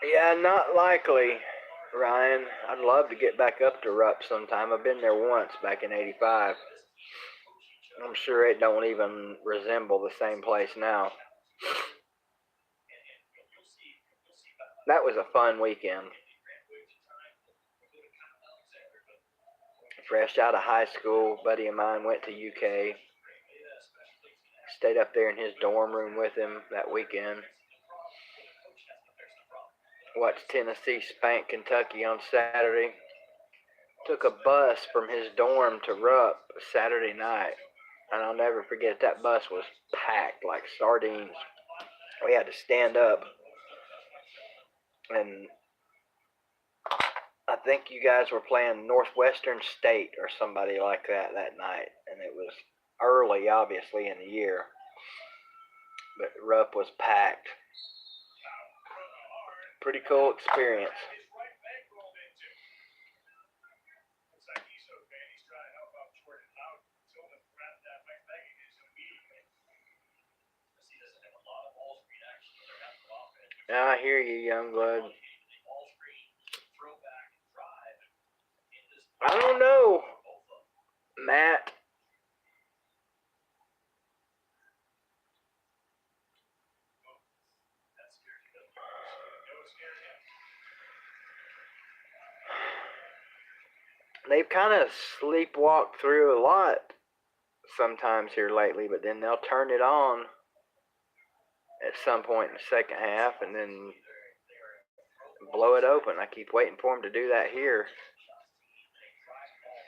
Yeah, not likely, Ryan. I'd love to get back up to Rupp sometime. I've been there once back in '85. I'm sure it don't even resemble the same place now. That was a fun weekend. Fresh out of high school, a buddy of mine went to UK. Stayed up there in his dorm room with him that weekend. Watched Tennessee spank Kentucky on Saturday. Took a bus from his dorm to Rupp Saturday night. And I'll never forget, that bus was packed like sardines. We had to stand up. And I think you guys were playing Northwestern State or somebody like that night. And it was early, obviously, in the year. But Rupp was packed. Pretty cool experience. I hear you, young blood. I don't know, Matt. They've kind of sleepwalked through a lot sometimes here lately, but then they'll turn it on at some point in the second half and then blow it open. I keep waiting for them to do that here.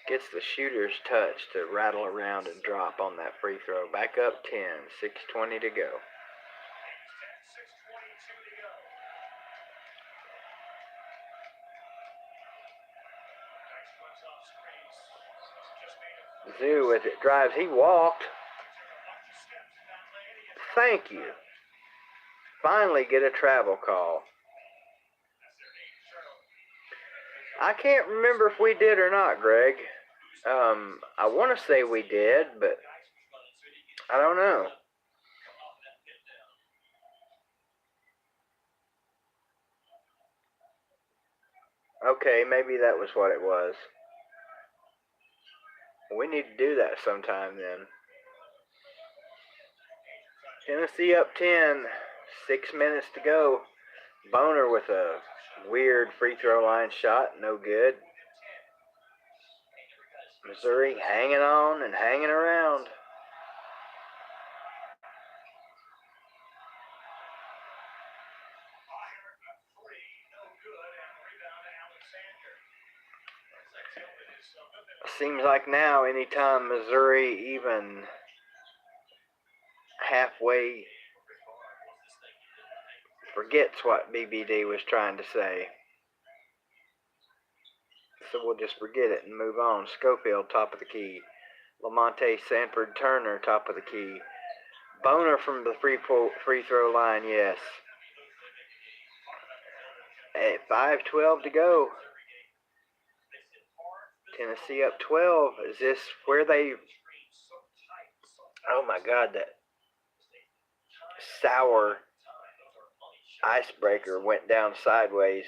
Gets the shooter's touch to rattle around and drop on that free throw. Back up 10, 6:20 to go. Mizzou with it drives. He walked. Thank you. Finally get a travel call. I can't remember if we did or not, Greg. I want to say we did, but I don't know. Okay, maybe that was what it was. We need to do that sometime then. Tennessee up 10, 6 minutes to go. Boner with a weird free throw line shot, no good. Missouri hanging on and hanging around. Seems like now, anytime Missouri even halfway forgets what BBD was trying to say. So we'll just forget it and move on. Schofield, top of the key. Lamonte Sanford Turner, top of the key. Boner from the free throw line, yes. At 5:12 to go. Tennessee up 12. Is this where they... Oh my God, that sour icebreaker went down sideways.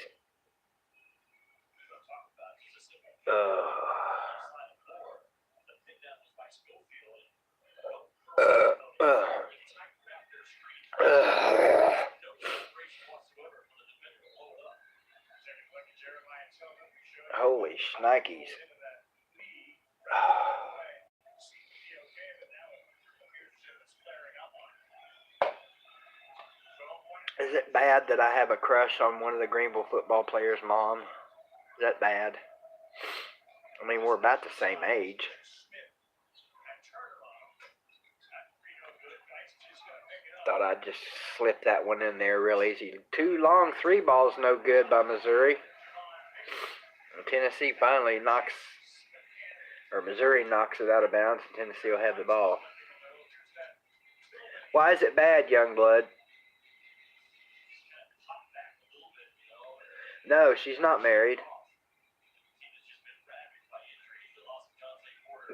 Holy shnikes. Is it bad that I have a crush on one of the Greenville football players' mom? Is that bad? I mean, we're about the same age. Thought I'd just slip that one in there real easy. Too long, 3 balls no good by Missouri. Tennessee finally knocks, or Missouri knocks it out of bounds, and Tennessee will have the ball. Why is it bad, Youngblood? No, she's not married.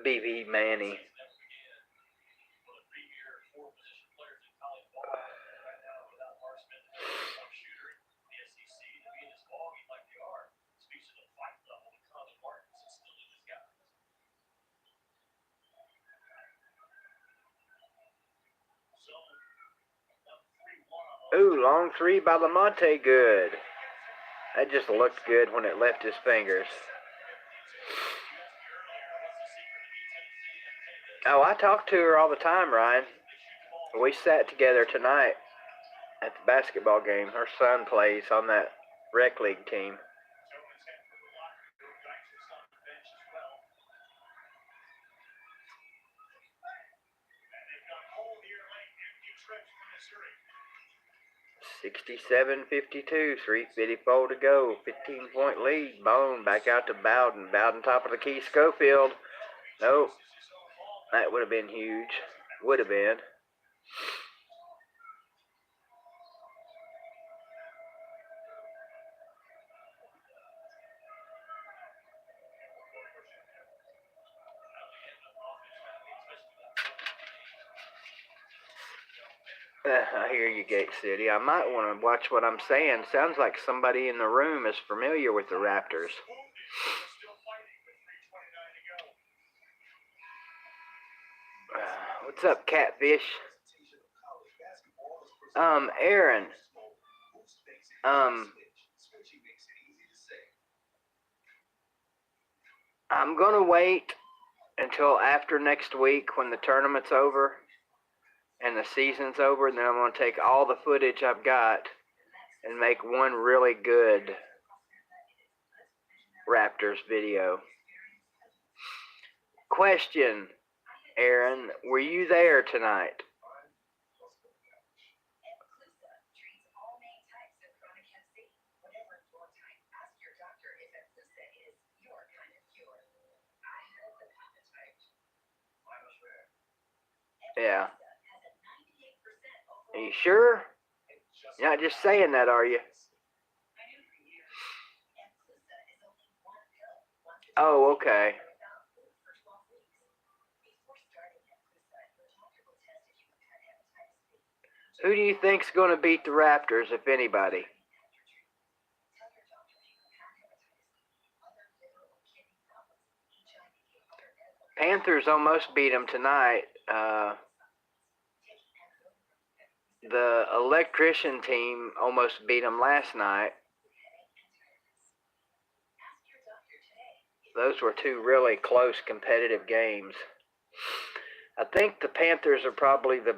B.B. Manny. Ooh, long 3 by Lamonte, good. That just looked good when it left his fingers. Oh, I talk to her all the time, Ryan. We sat together tonight at the basketball game. Her son plays on that rec league team. $67-52, 3:54 to go. 15-point lead. Bone back out to Bowden. Bowden top of the key. Schofield. Nope. That would have been huge. Would have been. I hear you, Gate City. I might want to watch what I'm saying. Sounds like somebody in the room is familiar with the Raptors. What's up, Catfish? Aaron. I'm gonna wait until after next week when the tournament's over and the season's over, and then I'm gonna take all the footage I've got and make one really good Raptors video. Question, Aaron, were you there tonight? Yeah. Are you sure? You're not just saying that, are you? Oh, okay. Who do you think's going to beat the Raptors, if anybody? Panthers almost beat them tonight. The electrician team almost beat them last night. Those were 2 really close competitive games. I think the Panthers are probably the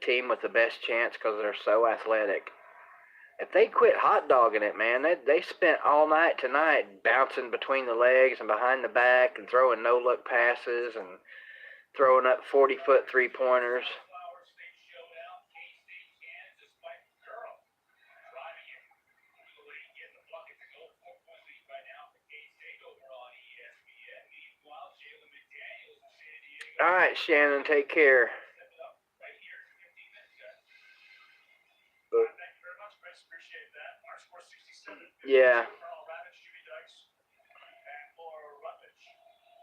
team with the best chance because they're so athletic. If they quit hot dogging it, man, they spent all night tonight bouncing between the legs and behind the back and throwing no-look passes and throwing up 40-foot three-pointers. All right, Shannon, take care. Yeah.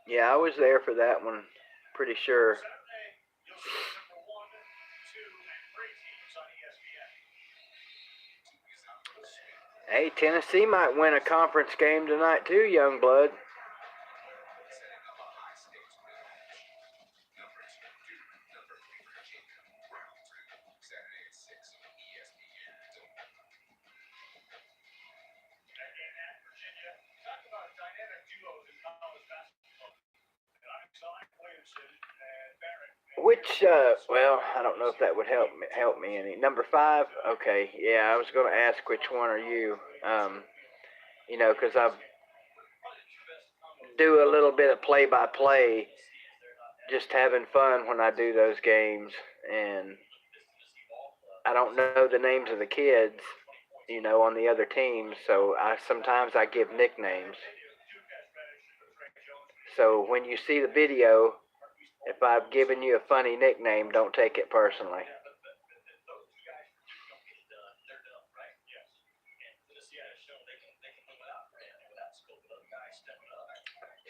Yeah, I was there for that one, pretty sure. Hey, Tennessee might win a conference game tonight too, Youngblood. Which, well, I don't know if that would help me any. Number 5? Okay, yeah, I was going to ask which one are you. You know, because I do a little bit of play-by-play, just having fun when I do those games, and I don't know the names of the kids, you know, on the other teams, so sometimes I give nicknames. So when you see the video, if I've given you a funny nickname, don't take it personally.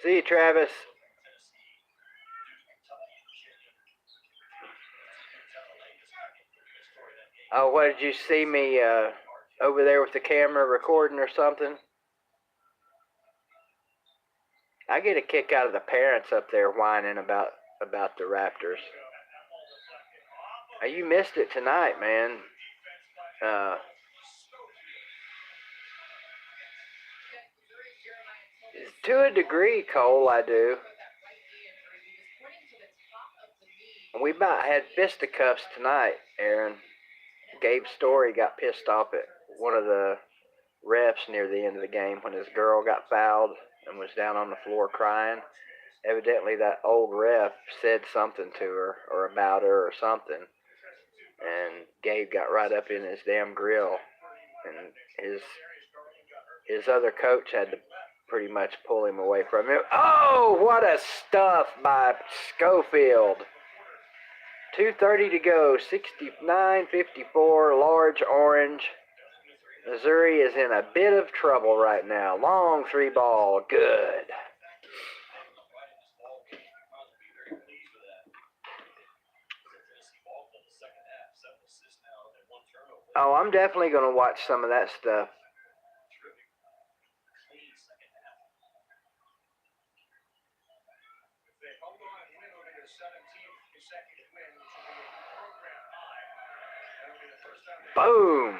See you, Travis. Oh, what, did you see me over there with the camera recording or something? I get a kick out of the parents up there whining about the Raptors. You missed it tonight, man. To a degree, Cole, I do. We about had fisticuffs tonight, Aaron. Gabe Story got pissed off at one of the refs near the end of the game when his girl got fouled and was down on the floor crying. Evidently, that old ref said something to her or about her or something, and Gabe got right up in his damn grill, and his other coach had to pretty much pull him away from him. Oh, what a stuff by Schofield. 2:30 to go, 69-54, large orange. Missouri is in a bit of trouble right now. Long 3-ball, good. Oh, I'm definitely going to watch some of that stuff. Boom.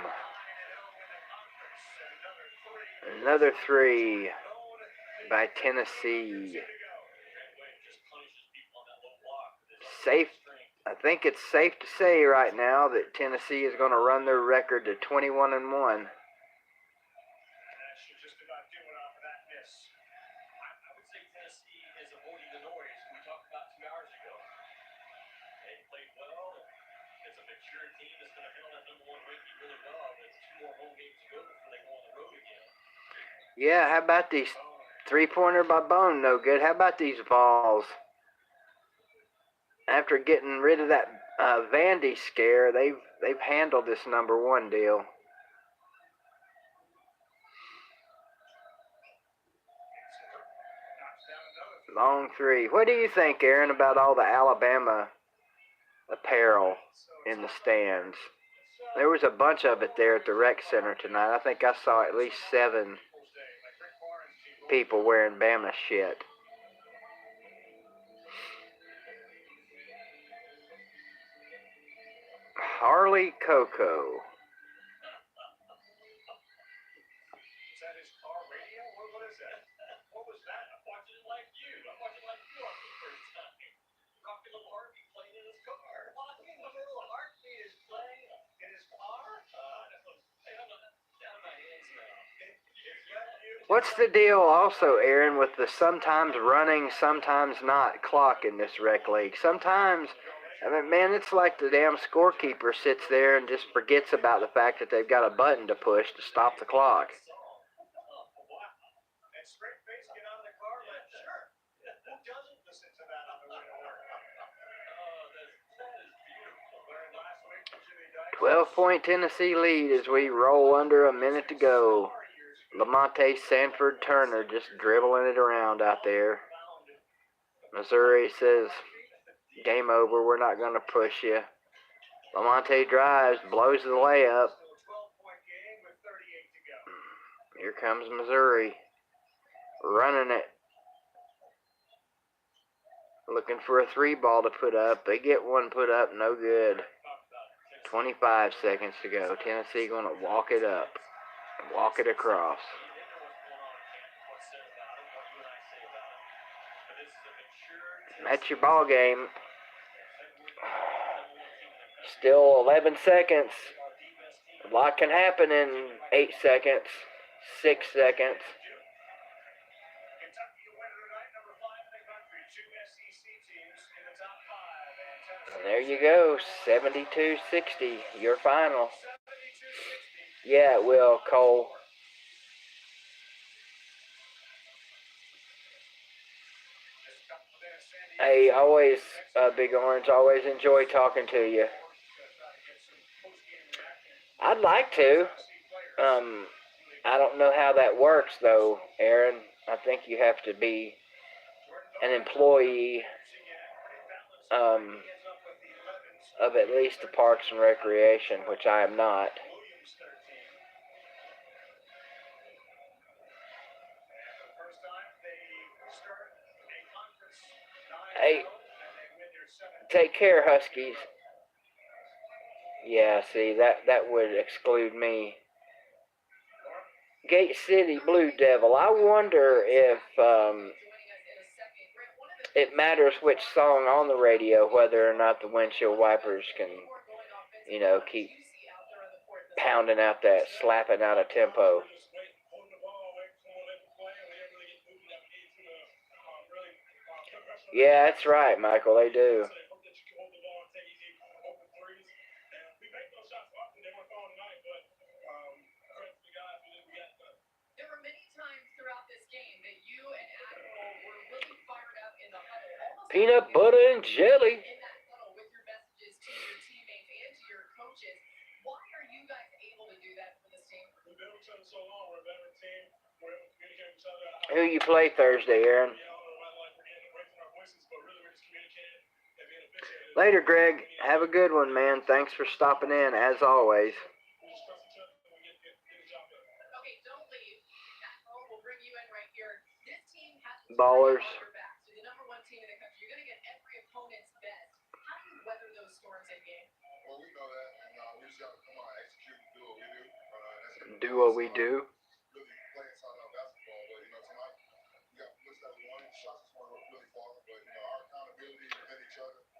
Another 3 by Tennessee. Safe. I think it's safe to say right now that Tennessee is going to run their record to 21-1. Yeah, how about these 3-pointer by Bone? No good. How about these Vols? After getting rid of that Vandy scare, they've handled this number 1 deal. Long 3. What do you think, Aaron, about all the Alabama apparel in the stands? There was a bunch of it there at the rec center tonight. I think I saw at least 7 people wearing Bama shit. Harley Coco. What's the deal also, Aaron, with the sometimes running, sometimes not clock in this rec league? Sometimes, I mean, man, it's like the damn scorekeeper sits there and just forgets about the fact that they've got a button to push to stop the clock. "12-point Tennessee lead as we roll under a minute to go. Lamonte Sanford Turner just dribbling it around out there. Missouri says, game over, we're not going to push you. Lamonte drives, blows the layup. Here comes Missouri, running it. Looking for a 3-ball to put up. They get one put up, no good. 25 seconds to go. Tennessee going to walk it up. Walk it across. That's your ball game. Still 11 seconds. A lot can happen in 8 seconds, 6 seconds. And there you go, 72-60, your final. Yeah, it will, Cole. Hey, always, Big Orange, always enjoy talking to you. I'd like to. I don't know how that works, though, Aaron. I think you have to be an employee of at least the Parks and Recreation, which I am not. Hey, take care, Huskies. Yeah, see, that would exclude me. Gate City Blue Devil. I wonder if it matters which song on the radio, whether or not the windshield wipers can, keep pounding out that, slapping out a tempo. Yeah, that's right, Michael, they do. Peanut butter and jelly. Who you play Thursday, Aaron? Later, Greg. Have a good one, man. Thanks for stopping in, as always. Ballers. Do what we do.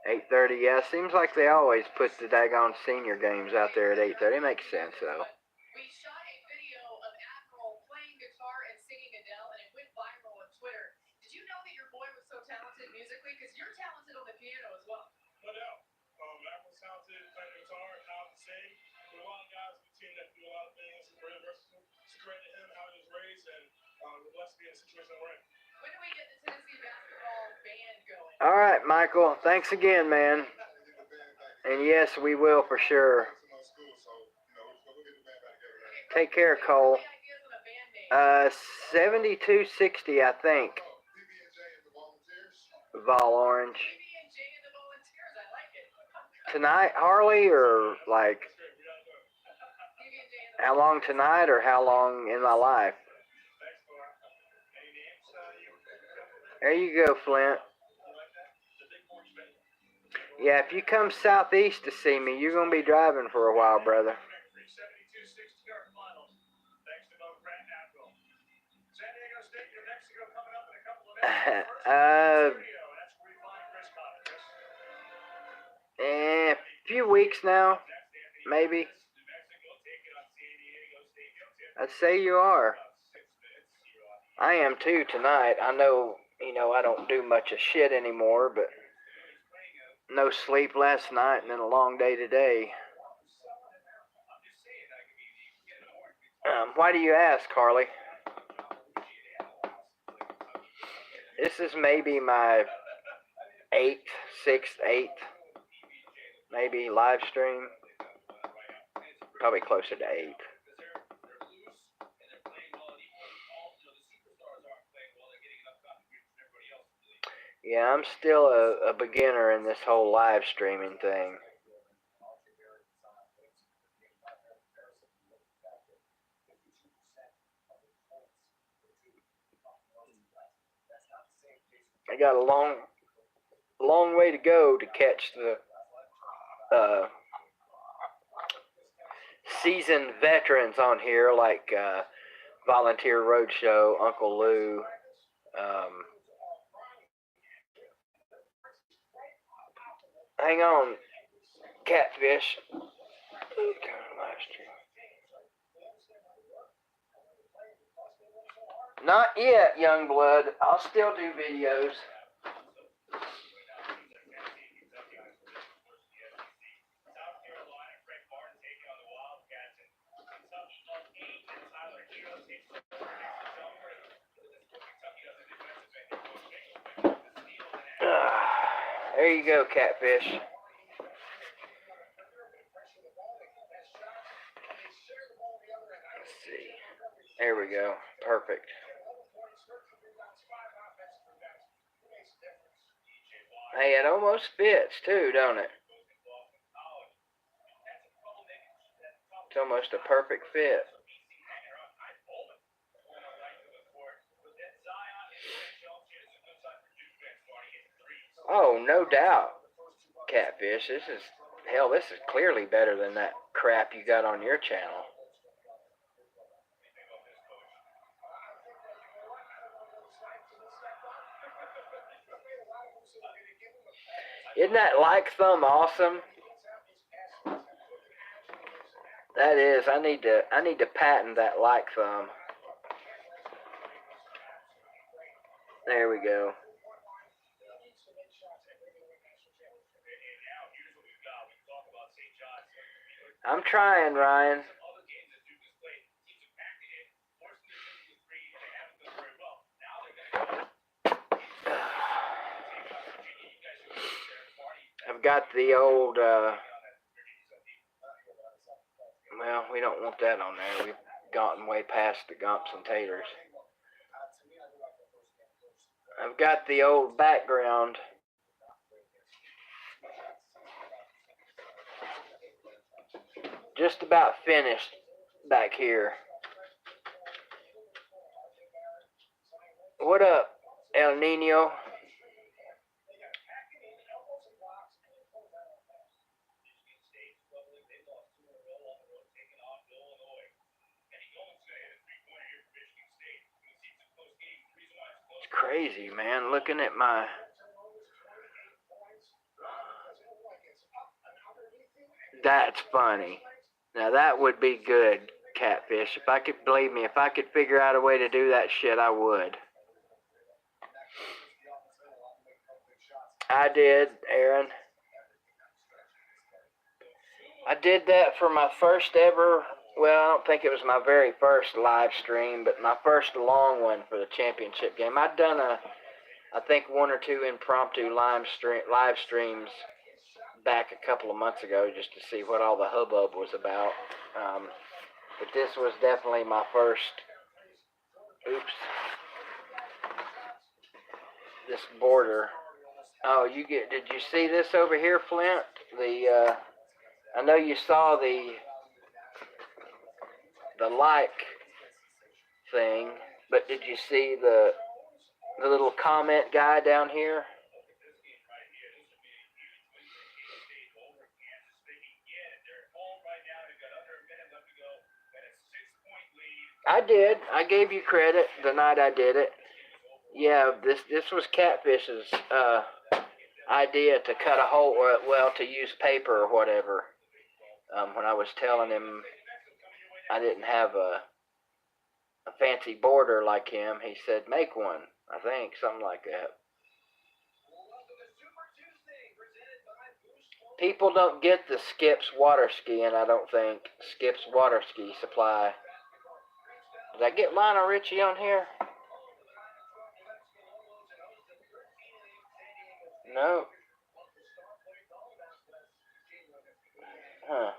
8:30. Yeah, seems like they always put the daggone senior games out there at 8:30. Makes sense, though. All right, Michael. Thanks again, man. And yes, we will for sure. Take care, Cole. 72-60, I think. Vol Orange. Tonight, Harley, or like how long tonight, or how long in my life? There you go, Flint. Yeah, if you come southeast to see me, you're going to be driving for a while, brother. A few weeks now, maybe. I'd say you are. I am too tonight. I know, I don't do much of shit anymore, but no sleep last night and then a long day today. Why do you ask, Harley? This is maybe my 6th, 8th, maybe live stream. Probably closer to 8. Yeah, I'm still a beginner in this whole live streaming thing. I got a long way to go to catch the seasoned veterans on here, like Volunteer Roadshow, Uncle Lou, Hang on, Catfish. Not yet, young blood. I'll still do videos. There you go, Catfish. Let's see. There we go. Perfect. Hey, it almost fits too, don't it? It's almost a perfect fit. Oh, no doubt, Catfish. This is clearly better than that crap you got on your channel. Isn't that like thumb awesome? That is. I need to patent that like thumb. There we go. I'm trying, Ryan. I've got the old, well, we don't want that on there. We've gotten way past the gumps and taters. I've got the old background. Just about finished back here. What up, El Nino? It's crazy, man. Looking at my... That's funny. Now that would be good, Catfish. If I could, believe me, if I could figure out a way to do that shit, I would. I did, Aaron. I did that for my first ever, well, I don't think it was my very first live stream, but my first long one for the championship game. I'd done I think one or two impromptu live streams back a couple of months ago just to see what all the hubbub was about. But this was definitely my first, oops, this border. Oh, did you see this over here, Flint? I know you saw the like thing, but did you see the little comment guy down here? I did. I gave you credit the night I did it. Yeah, this was Catfish's idea to cut a hole, or well, to use paper or whatever. When I was telling him I didn't have a fancy border like him, he said, make one. I think, something like that. People don't get the Skip's water skiing, I don't think. Skip's water ski supply. Did I get Lionel Richie on here? No. Huh.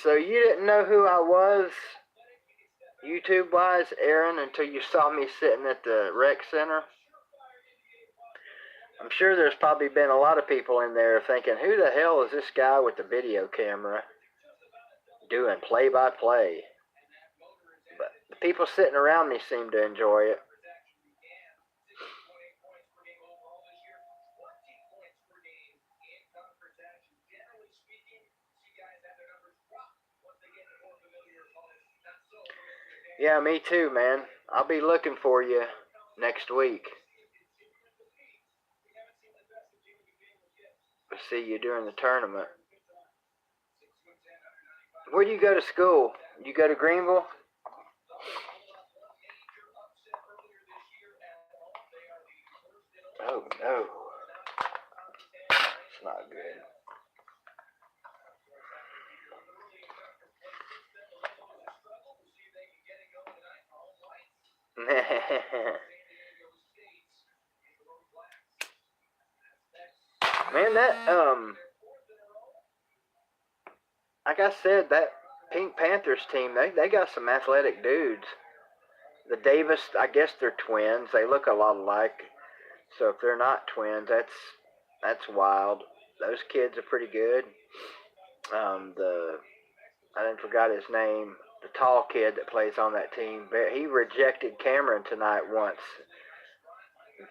So you didn't know who I was, YouTube-wise, Aaron, until you saw me sitting at the rec center? I'm sure there's probably been a lot of people in there thinking, who the hell is this guy with the video camera doing play-by-play? But the people sitting around me seem to enjoy it. Yeah, me too, man. I'll be looking for you next week. I'll see you during the tournament. Where do you go to school? You go to Greenville? Oh, no. It's not good. Man, like I said, that Pink Panthers team, they got some athletic dudes. The Davis, I guess they're twins. They look a lot alike. So if they're not twins, that's wild. Those kids are pretty good. I didn't forgot his name. The tall kid that plays on that team. He rejected Cameron tonight once,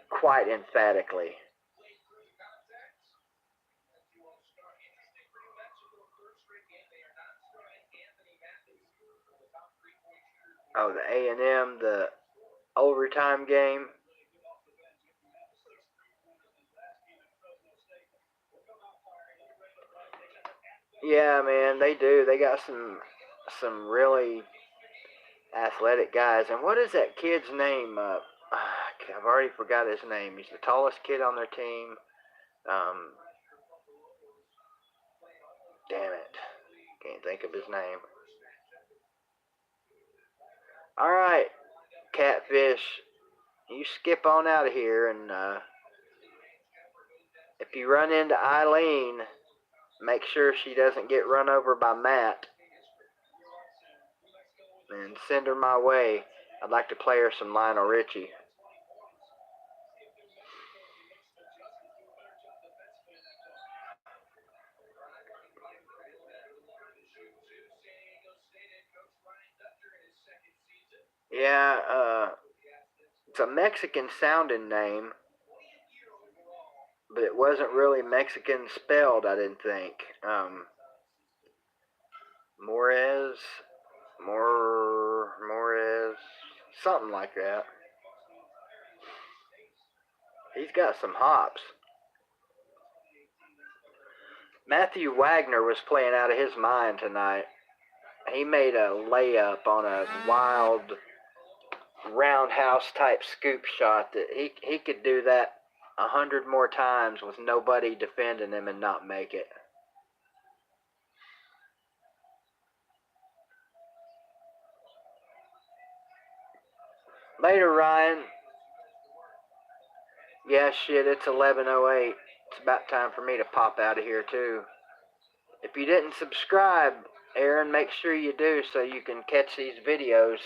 quite emphatically. Oh, the A&M, the overtime game. Yeah, man, they do. They got some really athletic guys. And what is that kid's name? I've already forgot his name. He's the tallest kid on their team. Um, Damn it, can't think of his name. All right, Catfish, you skip on out of here, and if you run into Eileen, make sure she doesn't get run over by Matt, and send her my way. I'd like to play her some Lionel Richie. Yeah, it's a Mexican sounding name, but it wasn't really Mexican spelled, I didn't think. Morez, Morez, something like that. He's got some hops. Matthew Wagner was playing out of his mind tonight. He made a layup on a wild roundhouse type scoop shot that he could do that 100 more times with nobody defending him and not make it. Later, Ryan. Yeah, shit, it's 11:08. It's about time for me to pop out of here, too. If you didn't subscribe, Aaron, make sure you do so you can catch these videos.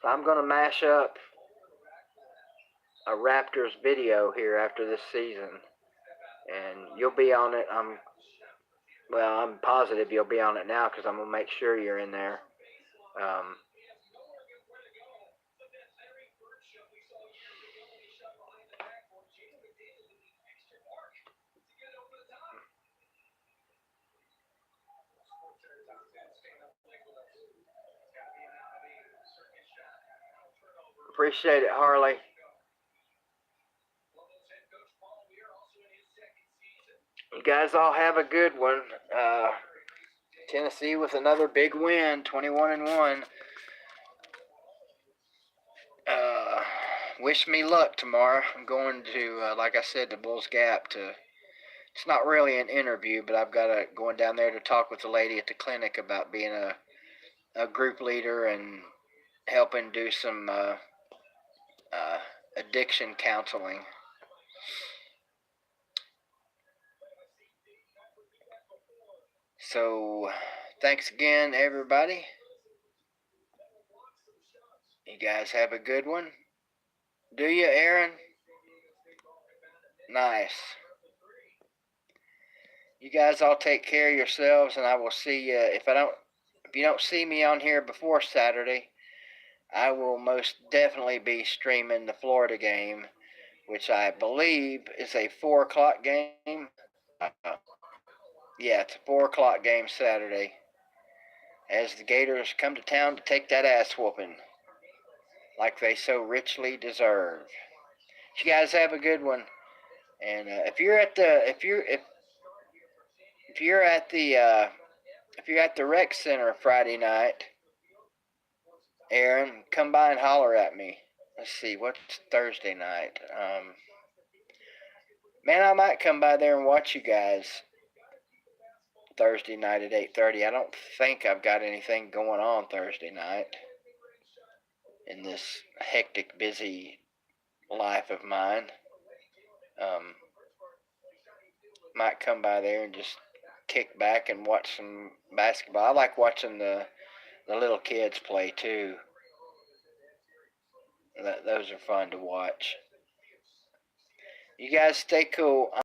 I'm going to mash up a Raptors video here after this season, and you'll be on it. I'm positive you'll be on it now because I'm going to make sure you're in there. Appreciate it, Harley. You guys all have a good one. Tennessee with another big win, 21-1. Wish me luck tomorrow. I'm going to, like I said, to Bulls Gap to. It's not really an interview, but I've got going down there to talk with the lady at the clinic about being a group leader and helping do some addiction counseling. So, thanks again, everybody. You guys have a good one. Do you, Aaron? Nice. You guys all take care of yourselves, and I will see you. If you don't see me on here before Saturday, I will most definitely be streaming the Florida game, which I believe is a 4:00 game. Yeah, it's a 4:00 game Saturday. as the Gators come to town to take that ass whooping like they so richly deserve. You guys have a good one. And if you're at the rec center Friday night, Aaron, come by and holler at me. Let's see, what's Thursday night? Man, I might come by there and watch you guys Thursday night at 8:30. I don't think I've got anything going on Thursday night in this hectic, busy life of mine. Might come by there and just kick back and watch some basketball. I like watching the little kids play too. Those are fun to watch. You guys stay cool.